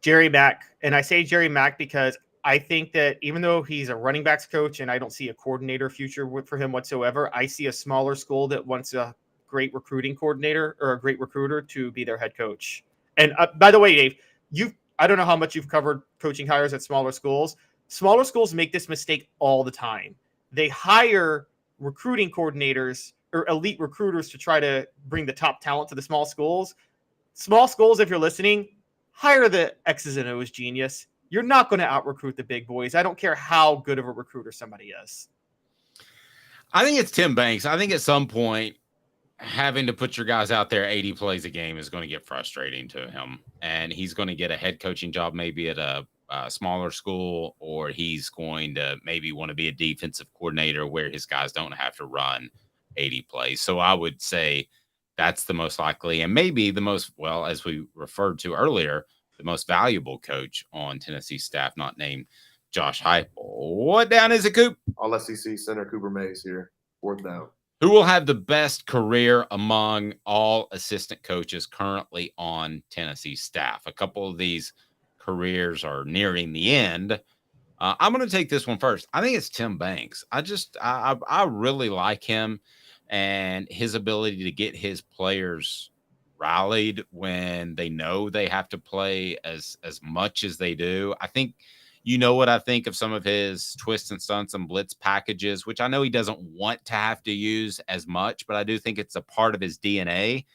Jerry Mack. And I say Jerry Mack because I think that even though he's a running backs coach and I don't see a coordinator future for him whatsoever, I see a smaller school that wants a great recruiting coordinator or a great recruiter to be their head coach. And by the way, Dave, I don't know how much you've covered coaching hires at smaller schools. Smaller schools make this mistake all the time. They hire recruiting coordinators or elite recruiters to try to bring the top talent to the small schools. Small schools, if you're listening, hire the X's and O's genius. You're not going to out-recruit the big boys. I don't care how good of a recruiter somebody is. I think it's Tim Banks. I think at some point, having to put your guys out there 80 plays a game is going to get frustrating to him. And he's going to get a head coaching job maybe at a smaller school, or he's going to maybe want to be a defensive coordinator where his guys don't have to run 80 plays. So I would say that's the most likely, and maybe the most, well, as we referred to earlier, the most valuable coach on Tennessee staff, not named Josh Heupel. What down is it, Coop? All SEC Center Cooper Mays here. Fourth down. Who will have the best career among all assistant coaches currently on Tennessee staff? A couple of these careers are nearing the end. I'm going to take this one first. I think it's Tim Banks. I really like him and his ability to get his players rallied when they know they have to play as much as they do. I think, you know what I think of some of his twists and stunts and blitz packages, which I know he doesn't want to have to use as much, but I do think it's a part of his DNA.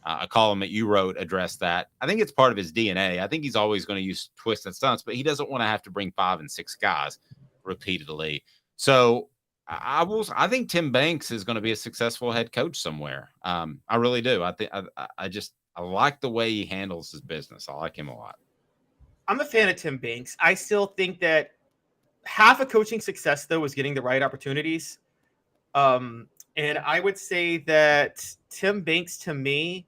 A column that you wrote addressed that. I think it's part of his DNA. I think he's always going to use twists and stunts, but he doesn't want to have to bring 5 and 6 guys repeatedly. So I think Tim Banks is going to be a successful head coach somewhere. I really do. I like the way he handles his business. I like him a lot. I'm a fan of Tim Banks. I still think that half of coaching success, though, is getting the right opportunities. And I would say that Tim Banks, to me,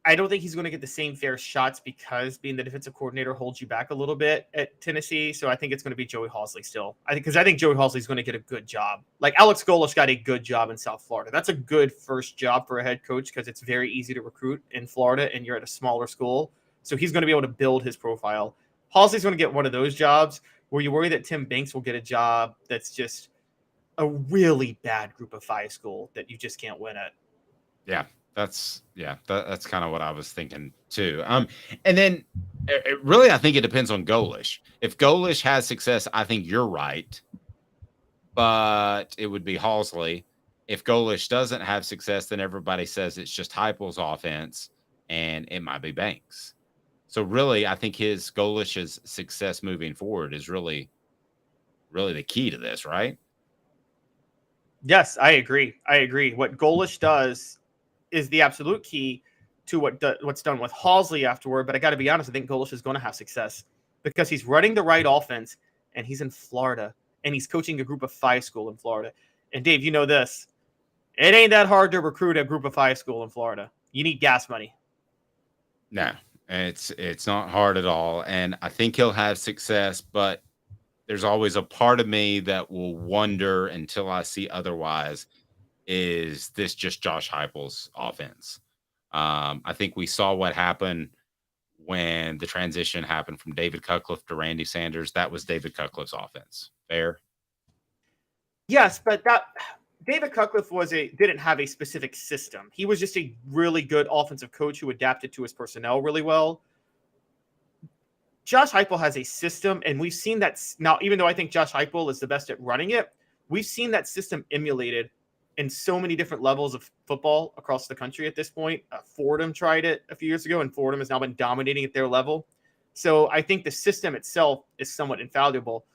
I don't think he's going to get the same fair shots because being the defensive coordinator holds you back a little bit at Tennessee. So I think it's going to be Joey Halzle still. I think Joey Halzle is going to get a good job. Like Alex Golish got a good job in South Florida. That's a good first job for a head coach because it's very easy to recruit in Florida and you're at a smaller school. So he's going to be able to build his profile. Halsey's going to get one of those jobs where you worry that Tim Banks will get a job that's just a really bad group of 5 school that you just can't win at. Yeah. That's kind of what I was thinking too. And then really, I think it depends on Golish. If Golish has success, I think you're right, but it would be Halzle. If Golish doesn't have success, then everybody says it's just Heupel's offense, and it might be Banks. So really, I think Golish's success moving forward is really, really the key to this, right? Yes, I agree. What Golish does is the absolute key to what's done with Halzle afterward. But I got to be honest, I think Golish is going to have success because he's running the right offense and he's in Florida and he's coaching a group of 5 school in Florida. And Dave, you know this, it ain't that hard to recruit a group of 5 school in Florida. You need gas money. No, it's not hard at all. And I think he'll have success, but there's always a part of me that will wonder until I see otherwise. Is this just Josh Heupel's offense? I think we saw what happened when the transition happened from David Cutcliffe to Randy Sanders. That was David Cutcliffe's offense. Fair? Yes, but David Cutcliffe didn't have a specific system. He was just a really good offensive coach who adapted to his personnel really well. Josh Heupel has a system, and we've seen that now, even though I think Josh Heupel is the best at running it, we've seen that system emulated in so many different levels of football across the country at this point. Fordham tried it a few years ago, and Fordham has now been dominating at their level. So I think the system itself is somewhat infallible.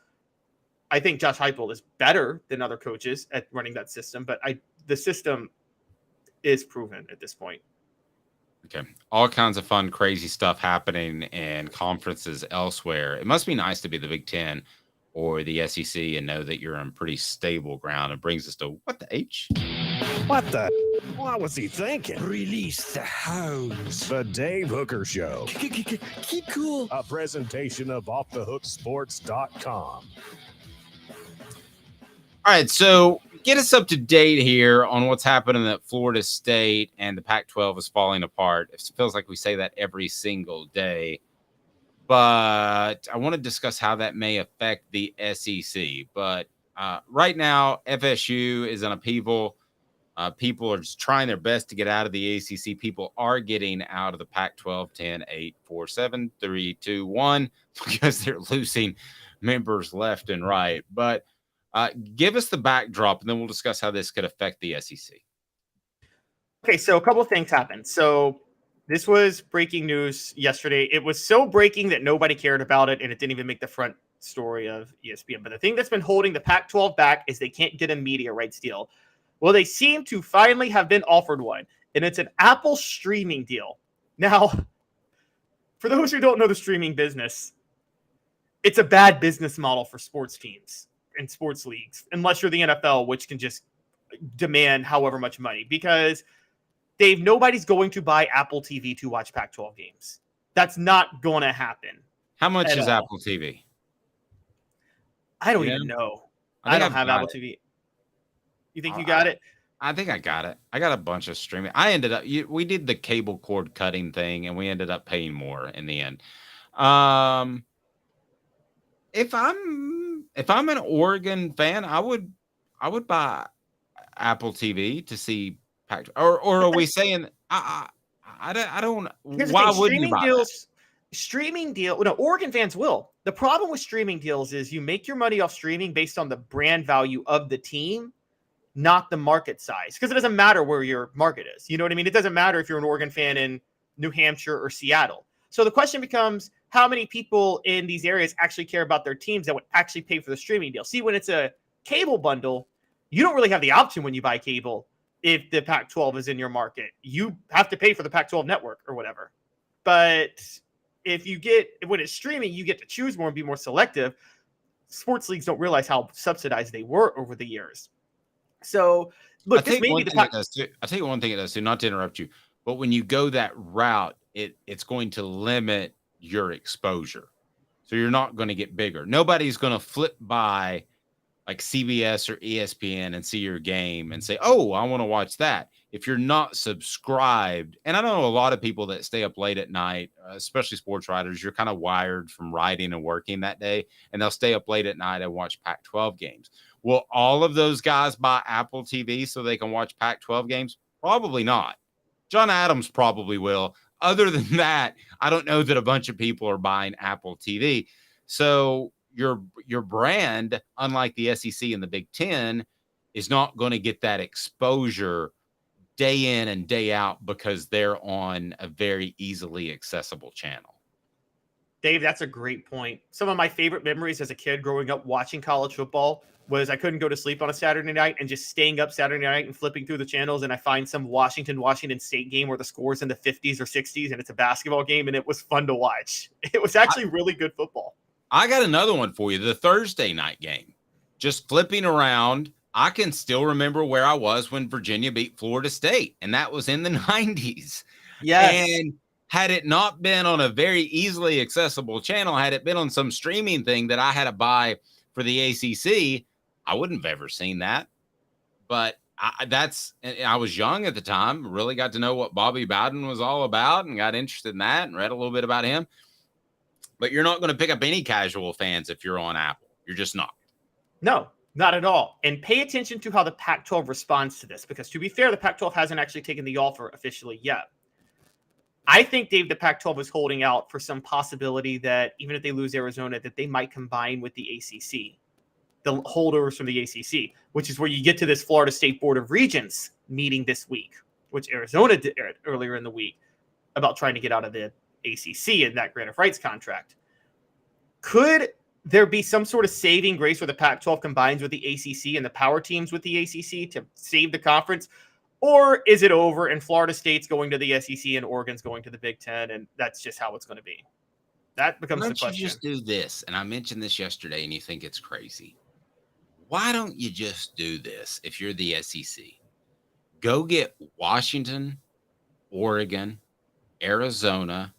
I think Josh Heupel is better than other coaches at running that system, but the system is proven at this point. Okay. All kinds of fun, crazy stuff happening in conferences elsewhere. It must be nice to be the Big Ten or the SEC and know that you're on pretty stable ground. It brings us to what the H? What the? What was he thinking? Release the hounds. The Dave Hooker Show. Keep cool. A presentation of offthehooksports.com. All right, so get us up to date here on what's happening at Florida State, and the Pac-12 is falling apart. It feels like we say that every single day, but I want to discuss how that may affect the SEC. But right now, FSU is in upheaval. People are just trying their best to get out of the ACC. People are getting out of the Pac-12, 10, 8, 4, 7, 3, 2, 1, because they're losing members left and right. But give us the backdrop, and then we'll discuss how this could affect the SEC. Okay, so a couple of things happened. So this was breaking news yesterday. It was so breaking that nobody cared about it, and it didn't even make the front story of ESPN. But the thing that's been holding the Pac-12 back is they can't get a media rights deal. Well, they seem to finally have been offered one, and it's an Apple streaming deal. Now, for those who don't know the streaming business, it's a bad business model for sports teams and sports leagues, unless you're the NFL, which can just demand however much money, because Dave, nobody's going to buy Apple TV to watch Pac-12 games. That's not going to happen. How much is Apple TV? I don't even know. I don't have Apple TV. You think you got it? I think I got it. I got a bunch of streaming. We did the cable cord cutting thing, and we ended up paying more in the end. If I'm an Oregon fan, I would buy Apple TV to see Pac. Or are we saying I don't? Why wouldn't you buy that? Streaming deal? No, Oregon fans will. The problem with streaming deals is you make your money off streaming based on the brand value of the team, not the market size. Because it doesn't matter where your market is. You know what I mean? It doesn't matter if you're an Oregon fan in New Hampshire or Seattle. So the question becomes, how many people in these areas actually care about their teams that would actually pay for the streaming deal? See, when it's a cable bundle, you don't really have the option when you buy cable. If the Pac-12 is in your market, you have to pay for the Pac-12 network or whatever. But when it's streaming, you get to choose more and be more selective. Sports leagues don't realize how subsidized they were over the years. So look, this may be the I'll tell you one thing it does too, not to interrupt you, but when you go that route, it's going to limit your exposure. So you're not going to get bigger. Nobody's going to flip by like CBS or ESPN and see your game and say, oh, I want to watch that. If you're not subscribed, and I know a lot of people that stay up late at night, especially sports writers, you're kind of wired from writing and working that day, and they'll stay up late at night and watch Pac-12 games. Will all of those guys buy Apple TV so they can watch Pac-12 games? Probably not. John Adams probably will. Other than that, I don't know that a bunch of people are buying Apple TV. So your brand, unlike the SEC and the Big Ten, is not going to get that exposure day in and day out because they're on a very easily accessible channel. Dave, that's a great point. Some of my favorite memories as a kid growing up watching college football was I couldn't go to sleep on a Saturday night and just staying up Saturday night and flipping through the channels, and I find some Washington State game where the score's in the 50s or 60s and it's a basketball game, and it was fun to watch. It was actually really good football. I got another one for you, the Thursday night game. Just flipping around, I can still remember where I was when Virginia beat Florida State, and that was in the 90s. Yes. And had it not been on a very easily accessible channel, had it been on some streaming thing that I had to buy for the ACC, I wouldn't have ever seen that. But I was young at the time, really got to know what Bobby Bowden was all about and got interested in that and read a little bit about him. But you're not going to pick up any casual fans if you're on Apple. You're just not. No, not at all. And pay attention to how the Pac-12 responds to this, because to be fair, the Pac-12 hasn't actually taken the offer officially yet. I think, Dave, the Pac-12 is holding out for some possibility that even if they lose Arizona, that they might combine with the ACC. the holdovers from the ACC, which is where you get to this Florida State Board of Regents meeting this week, which Arizona did earlier in the week about trying to get out of the ACC and that grant of rights contract. Could there be some sort of saving grace where the Pac-12 combines with the ACC and the power teams with the ACC to save the conference? Or is it over and Florida State's going to the SEC and Oregon's going to the Big Ten, and that's just how it's going to be? That becomes the question. Why don't you just do this? And I mentioned this yesterday, and you think it's crazy. Why don't you just do this if you're the SEC? Go get Washington, Oregon, Arizona,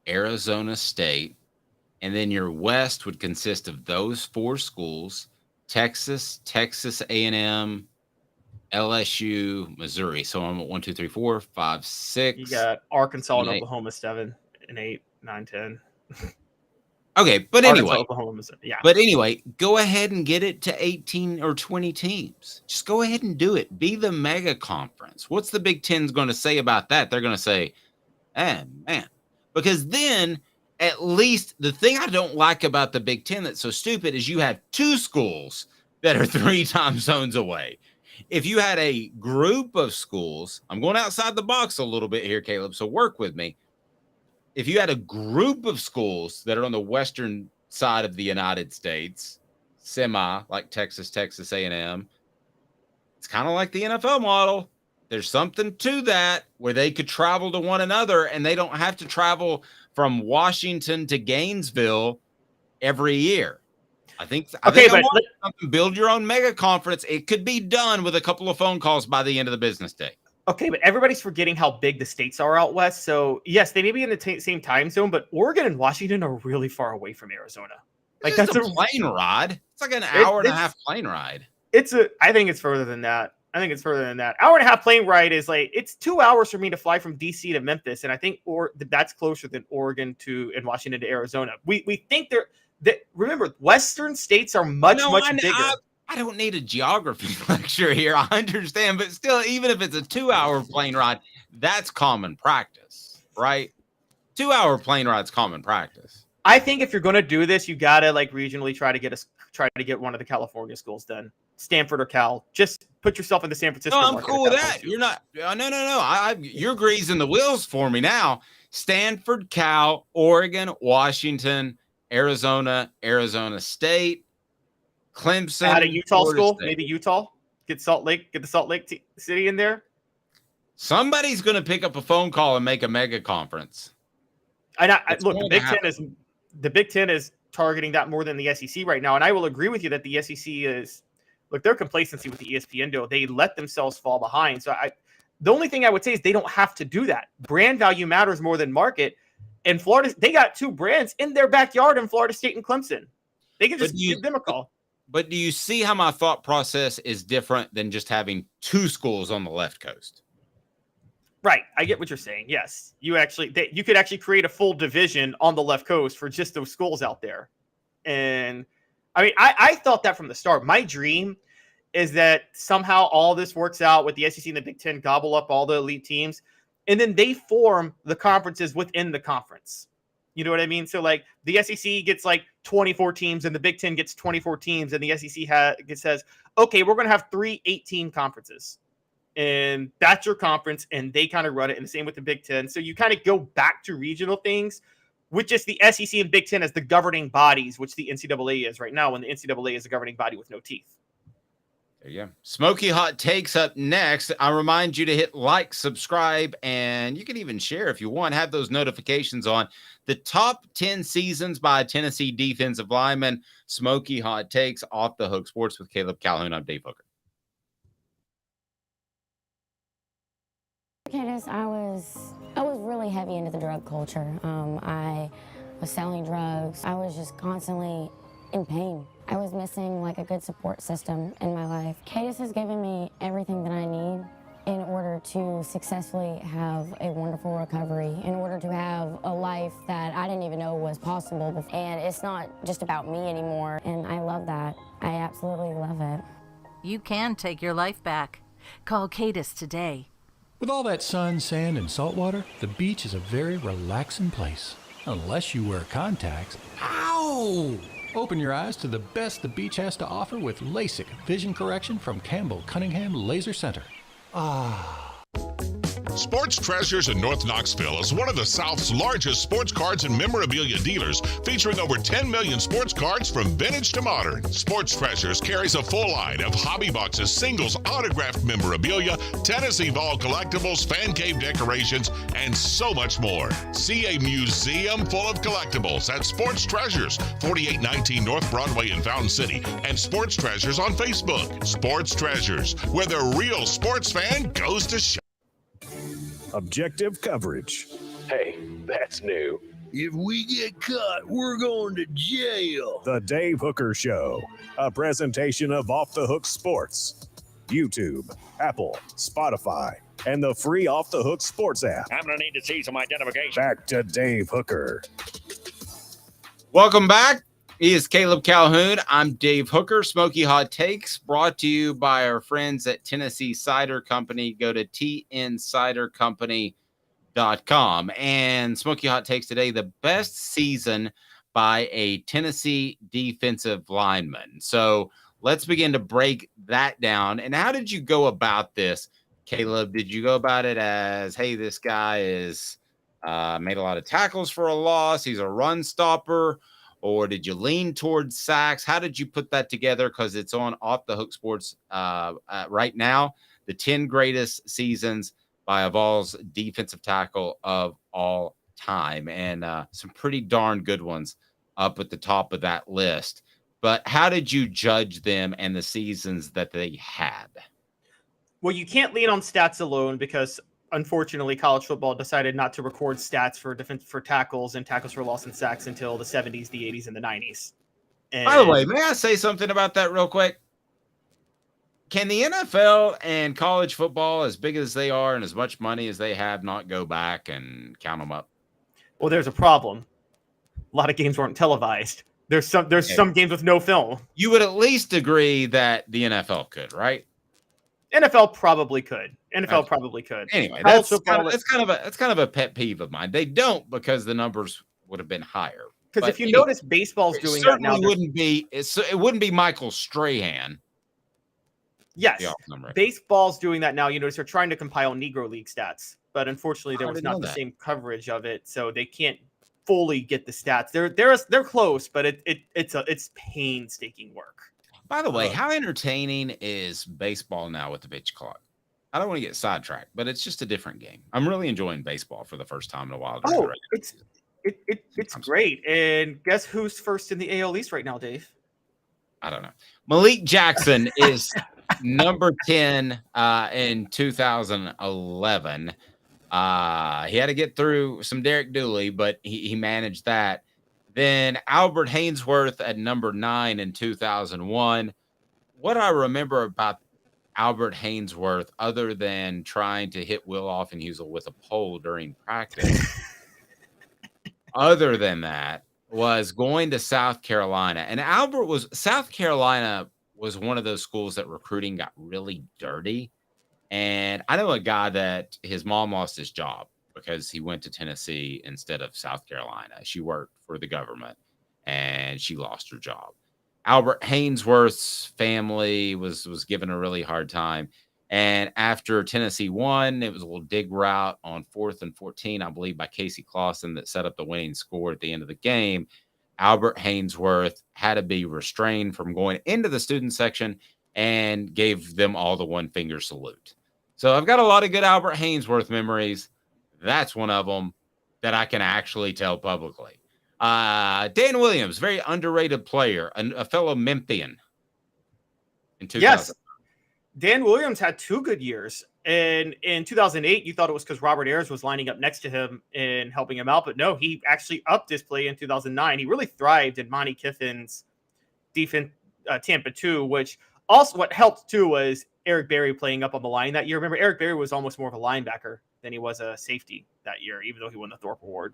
Arizona State, and then your West would consist of those 4 schools: Texas, Texas A&M, LSU, Missouri. So I'm at 1, 2, 3, 4, 5, 6. You got Arkansas and Oklahoma 7 and 8, 9, 10. Okay, but anyway, Arkansas, Oklahoma, Missouri. Yeah. But anyway, go ahead and get it to 18 or 20 teams. Just go ahead and do it. Be the mega conference. What's the Big Ten's going to say about that? They're going to say, man, because then at least the thing I don't like about the Big Ten that's so stupid is you have 2 schools that are 3 time zones away. If you had a group of schools, I'm going outside the box a little bit here, Caleb, so work with me. If you had a group of schools that are on the western side of the United States, like Texas A&M, it's kind of like the NFL model. There's something to that where they could travel to one another and they don't have to travel from Washington to Gainesville every year. I think build your own mega conference. It could be done with a couple of phone calls by the end of the business day. Okay, but everybody's forgetting how big the states are out west. So, yes, they may be in the same time zone, but Oregon and Washington are really far away from Arizona. Like, that's a plane ride. It's like an hour and a half plane ride. I think it's further than that. Hour and a half plane ride is it's 2 hours for me to fly from DC to Memphis, and I think that's closer than Oregon and Washington to Arizona. We think remember, Western states are much bigger. I don't need a geography lecture here. I understand, but still, even if it's a 2-hour plane ride, that's common practice, right? 2-hour plane ride's common practice. I think if you're going to do this, you got to regionally try to get one of the California schools done. Stanford or Cal. Just put yourself in the San Francisco market. No, I'm cool with that. You're not. No. You're greasing the wheels for me now. Stanford, Cal, Oregon, Washington, Arizona, Arizona State, Clemson. At a Utah Florida school, State. maybe Utah. Get the Salt Lake City in there. Somebody's going to pick up a phone call and make a mega conference. Look, the Big Ten is targeting that more than the SEC right now, and I will agree with you that the SEC is. Look, their complacency with the ESPN deal, they let themselves fall behind. So the only thing I would say is they don't have to do that. Brand value matters more than market. And Florida, they got 2 brands in their backyard in Florida State and Clemson. They can just give them a call. But do you see how my thought process is different than just having 2 schools on the left coast? Right. I get what you're saying. Yes. You could actually create a full division on the left coast for just those schools out there. And I mean, I thought that from the start. My dream is that somehow all this works out with the SEC and the Big Ten gobble up all the elite teams, and then they form the conferences within the conference. You know what I mean? So the SEC gets 24 teams and the Big Ten gets 24 teams, and the SEC says, okay, we're going to have 3 8-team conferences. And that's your conference, and they kind of run it, and the same with the Big Ten. So you kind of go back to regional things, with just the SEC and Big Ten as the governing bodies, which the NCAA is right now, when the NCAA is a governing body with no teeth. There you go. Smoky Hot Takes up next. I remind you to hit like, subscribe, and you can even share if you want. Have those notifications on. The top 10 seasons by Tennessee defensive linemen. Smoky Hot Takes, Off the Hook Sports with Caleb Calhoun. I'm Dave Hooker. I was really heavy into the drug culture. I was selling drugs. I was just constantly in pain. I was missing a good support system in my life. Cadis has given me everything that I need in order to successfully have a wonderful recovery, in order to have a life that I didn't even know was possible. And it's not just about me anymore, and I love that. I absolutely love it. You can take your life back. Call Cadis today. With all that sun, sand, and salt water, the beach is a very relaxing place. Unless you wear contacts. Ow! Open your eyes to the best the beach has to offer with LASIK vision correction from Campbell Cunningham Laser Center. Sports Treasures in North Knoxville is one of the South's largest sports cards and memorabilia dealers, featuring over 10 million sports cards from vintage to modern. Sports Treasures carries a full line of hobby boxes, singles, autographed memorabilia, Tennessee Vol collectibles, fan cave decorations, and so much more. See a museum full of collectibles at Sports Treasures, 4819 North Broadway in Fountain City, and Sports Treasures on Facebook. Sports Treasures, where the real sports fan goes to shop. Objective coverage. Hey, that's new. If we get caught, we're going to jail. The Dave Hooker Show, a presentation of Off the Hook Sports. YouTube, Apple, Spotify, and the free Off the Hook Sports app. I'm going to need to see some identification. Back to Dave Hooker. Welcome back. He is Caleb Calhoun. I'm Dave Hooker. Smoky Hot Takes brought to you by our friends at Tennessee Cider Company. Go to tncidercompany.com. And Smoky Hot Takes today, the best season by a Tennessee defensive lineman. So let's begin to break that down. And how did you go about this, Caleb? Did you go about it as, hey, this guy is made a lot of tackles for a loss, he's a run stopper? Or did you lean towards sacks? How did you put that together? Because it's on Off the Hook Sports right now. The 10 greatest seasons by a Vols defensive tackle of all time. And some pretty darn good ones up at the top of that list. But how did you judge them and the seasons that they had? Well, you can't lean on stats alone because, unfortunately, college football decided not to record stats for tackles and tackles for loss and sacks until the 70s, the 80s, and the 90s. And by the way, may I say something about that real quick? Can the NFL and college football, as big as they are and as much money as they have, not go back and count them up? Well, there's a problem. A lot of games weren't televised. There's some games with no film. You would at least agree that the NFL could, right? NFL probably could. NFL probably could. Anyway, that's kind of a pet peeve of mine. They don't, because the numbers would have been higher. Because if you notice, baseball's doing that now. It wouldn't be Michael Strahan. Yes, baseball's doing that now. You notice they're trying to compile Negro League stats, but unfortunately there was not the same coverage of it, so they can't fully get the stats. They're close, but it's painstaking work. By the way, how entertaining is baseball now with the pitch clock? I don't want to get sidetracked, but it's just a different game. I'm really enjoying baseball for the first time in a while. It's great. And guess who's first in the AL East right now, Dave? I don't know. Malik Jackson is number 10 in 2011. He had to get through some Derek Dooley, but he managed that. Then Albert Haynesworth at number 9 in 2001. What I remember about Albert Haynesworth, other than trying to hit Will Offenhusel with a pole during practice, other than that, was going to South Carolina. And South Carolina was one of those schools that recruiting got really dirty. And I know a guy that his mom lost his job because he went to Tennessee instead of South Carolina. She worked for the government and she lost her job. Albert Haynesworth's family was given a really hard time. And after Tennessee won, it was a little dig route on 4th and 14, I believe, by Casey Clausen that set up the winning score at the end of the game. Albert Haynesworth had to be restrained from going into the student section and gave them all the one finger salute. So I've got a lot of good Albert Haynesworth memories. That's one of them that I can actually tell publicly. Dan Williams, very underrated player, a fellow Memphian in 2000. Yes. Dan Williams had 2 good years. And in 2008, you thought it was because Robert Ayers was lining up next to him and helping him out. But no, he actually upped his play in 2009. He really thrived in Monty Kiffin's defense, Tampa 2, which also what helped too was Eric Berry playing up on the line that year. Remember, Eric Berry was almost more of a linebacker than he was a safety that year, even though he won the Thorpe Award.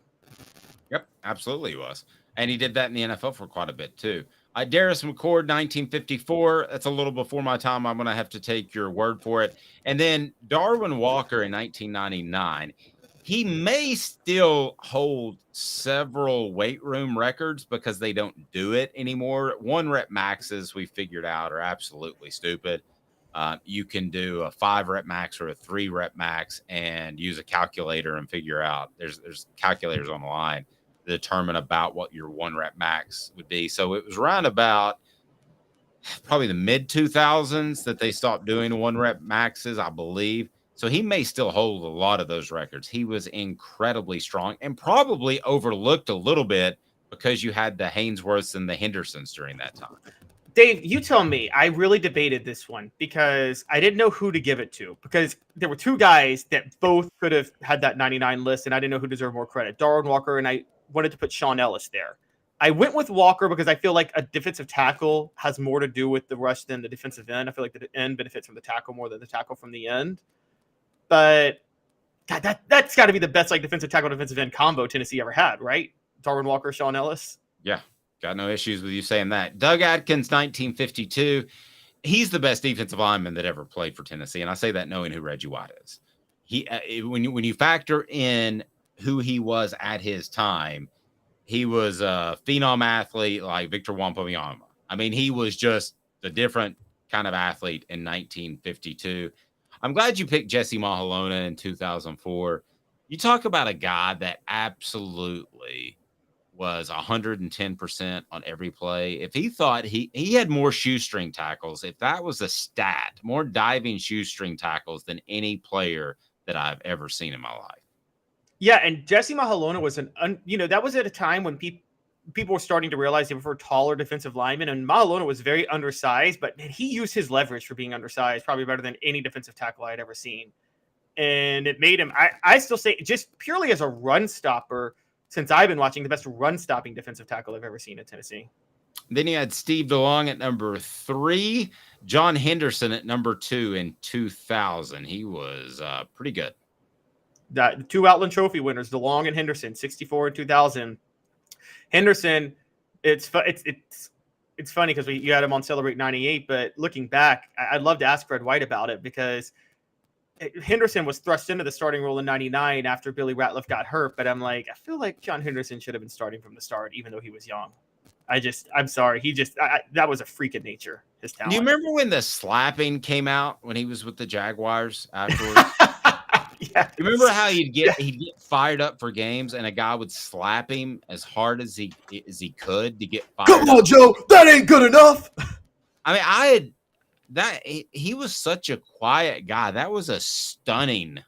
Yep, absolutely he was. And he did that in the NFL for quite a bit too. Darius McCord, 1954. That's a little before my time. I'm going to have to take your word for it. And then Darwin Walker in 1999. He may still hold several weight room records because they don't do it anymore. 1 rep maxes we figured out are absolutely stupid. You can do a 5 rep max or a 3 rep max and use a calculator and figure out there's calculators on the line to determine about what your 1 rep max would be. So it was around about probably the mid 2000s that they stopped doing 1 rep maxes, I believe. So he may still hold a lot of those records. He was incredibly strong and probably overlooked a little bit because you had the Hainsworths and the Hendersons during that time. Dave, you tell me. I really debated this one because I didn't know who to give it to because there were 2 guys that both could have had that 99 list, and I didn't know who deserved more credit, Darwin Walker, and I wanted to put Sean Ellis there. I went with Walker because I feel like a defensive tackle has more to do with the rush than the defensive end. I feel like the end benefits from the tackle more than the tackle from the end. But God, that's got to be the best defensive tackle defensive end combo Tennessee ever had, right? Darwin Walker, Sean Ellis. Yeah, got no issues with you saying that. Doug Atkins, 1952. He's the best defensive lineman that ever played for Tennessee, and I say that knowing who Reggie White is. He when you factor in who he was at his time, he was a phenom athlete like Victor Wembanyama. I mean, he was just a different kind of athlete in 1952. I'm glad you picked Jesse Mahalona in 2004. You talk about a guy that absolutely was 110% on every play. If he thought he had more shoestring tackles, if that was a stat, more diving shoestring tackles than any player that I've ever seen in my life. Yeah, and Jesse Mahalona was that was at a time when people were starting to realize they prefer taller defensive linemen, and Mahalona was very undersized, but he used his leverage for being undersized probably better than any defensive tackle I had ever seen. And it made him, I still say, just purely as a run stopper, since I've been watching, the best run-stopping defensive tackle I've ever seen at Tennessee. Then you had Steve DeLong at number 3, John Henderson at number 2 in 2000. He was pretty good. The 2 Outland Trophy winners, DeLong and Henderson, 64 and 2000. Henderson, it's funny because you had him on Celebrate 98, but looking back, I'd love to ask Fred White about it because Henderson was thrust into the starting role in 99 after Billy Ratliff got hurt, but I'm like, I feel like John Henderson should have been starting from the start, even though he was young. I'm sorry. That was a freak of nature, his talent. Do you remember when the slapping came out when he was with the Jaguars afterwards? Yeah. You remember how he'd get fired up for games and a guy would slap him as hard as he could to get fired Come on, up? Joe. That ain't good enough. I mean, he was such a quiet guy. That was a stunning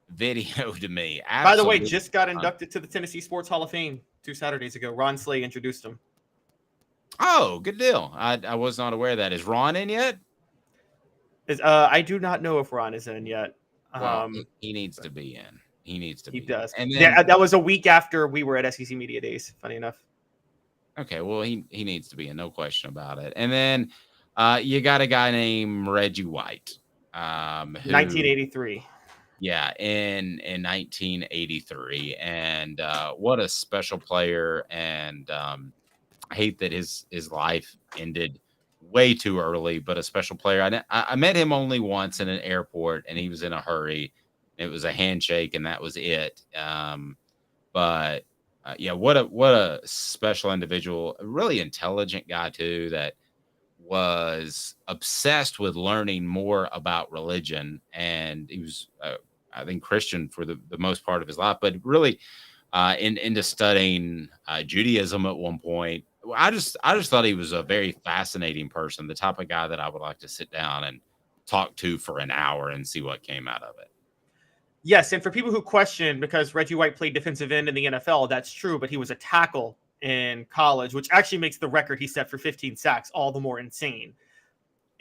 video to me. Absolutely. By the way, just got inducted to the Tennessee Sports Hall of Fame 2 Saturdays ago. Ron Slay introduced him. Oh, good deal. I was not aware of that. Is Ron in yet? I do not know if Ron is in yet. Well, he needs to be in. He does. And then, that was a week after we were at SEC Media Days, funny enough. Okay, well, he needs to be in, no question about it. And then you got a guy named Reggie White. 1983. Yeah, in 1983. And what a special player. And I hate that his life ended way too early, but a special player. I met him only once in an airport, and he was in a hurry. It was a handshake, and that was it. But what a special individual, a really intelligent guy too, that was obsessed with learning more about religion, and he was, I think, Christian for the most part of his life, but really into studying Judaism at one point. I just thought he was a very fascinating person, the type of guy that I would like to sit down and talk to for an hour and see what came out of it. Yes, and for people who question, because Reggie White played defensive end in the NFL, that's true, but he was a tackle in college, which actually makes the record he set for 15 sacks all the more insane.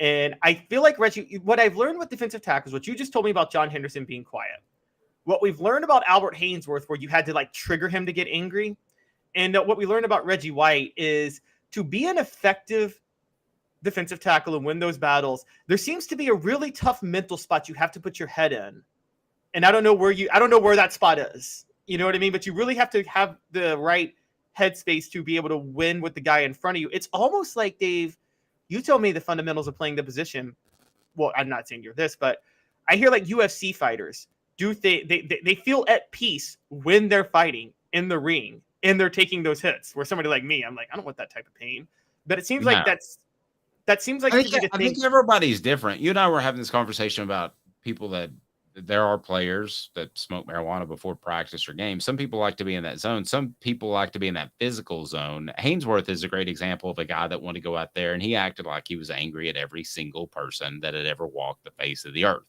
And I feel like what I've learned with defensive tackles, what you just told me about John Henderson being quiet, what we've learned about Albert Hainsworth, where you had to trigger him to get angry, and what we learned about Reggie White is to be an effective defensive tackle and win those battles, there seems to be a really tough mental spot you have to put your head in. And I don't know where that spot is. You know what I mean? But you really have to have the right headspace to be able to win with the guy in front of you. It's almost like, Dave, you told me the fundamentals of playing the position. Well, I'm not saying you're this, but I hear UFC fighters they feel at peace when they're fighting in the ring and they're taking those hits. Where somebody like me, I'm like, I don't want that type of pain. But it seems like that seems like I to be the thing. think everybody's different. You and I were having this conversation about people that there are players that smoke marijuana before practice or games. Some people like to be in that zone. Some people like to be in that physical zone. Hainsworth is a great example of a guy that wanted to go out there and he acted like he was angry at every single person that had ever walked the face of the earth,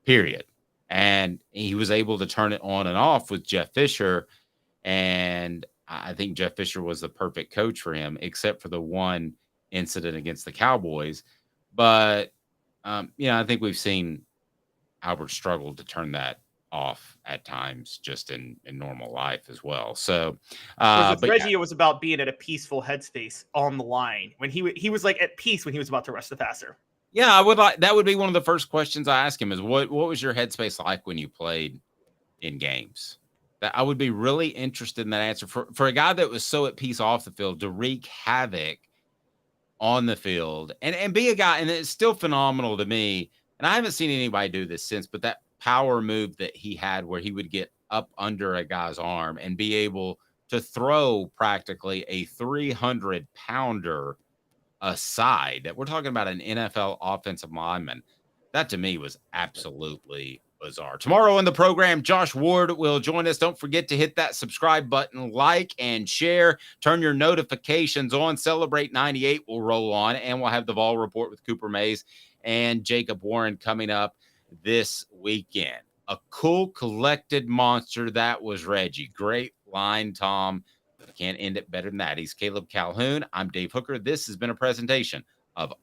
period. And he was able to turn it on and off with Jeff Fisher. And I think Jeff Fisher was the perfect coach for him, except for the one incident against the Cowboys. But, I think we've seen Albert struggle to turn that off at times just in normal life as well. So, with Reggie, it was about being at a peaceful headspace on the line when he was like at peace when he was about to rush the passer. Yeah, that would be one of the first questions I ask him is what was your headspace like when you played in games? That I would be really interested in that answer for a guy that was so at peace off the field to wreak havoc on the field and be a guy. And it's still phenomenal to me. And I haven't seen anybody do this since, but that power move that he had where he would get up under a guy's arm and be able to throw practically a 300-pounder aside. That we're talking about an NFL offensive lineman. That to me was absolutely bizarre. Tomorrow on the program, Josh Ward will join us. Don't forget to hit that subscribe button, like and share. Turn your notifications on. Celebrate 98 will roll on, and we'll have the Vol Report with Cooper Mays and Jacob Warren coming up this weekend. A cool, collected monster. That was Reggie. Great line, Tom. Can't end it better than that. He's Caleb Calhoun. I'm Dave Hooker. This has been a presentation of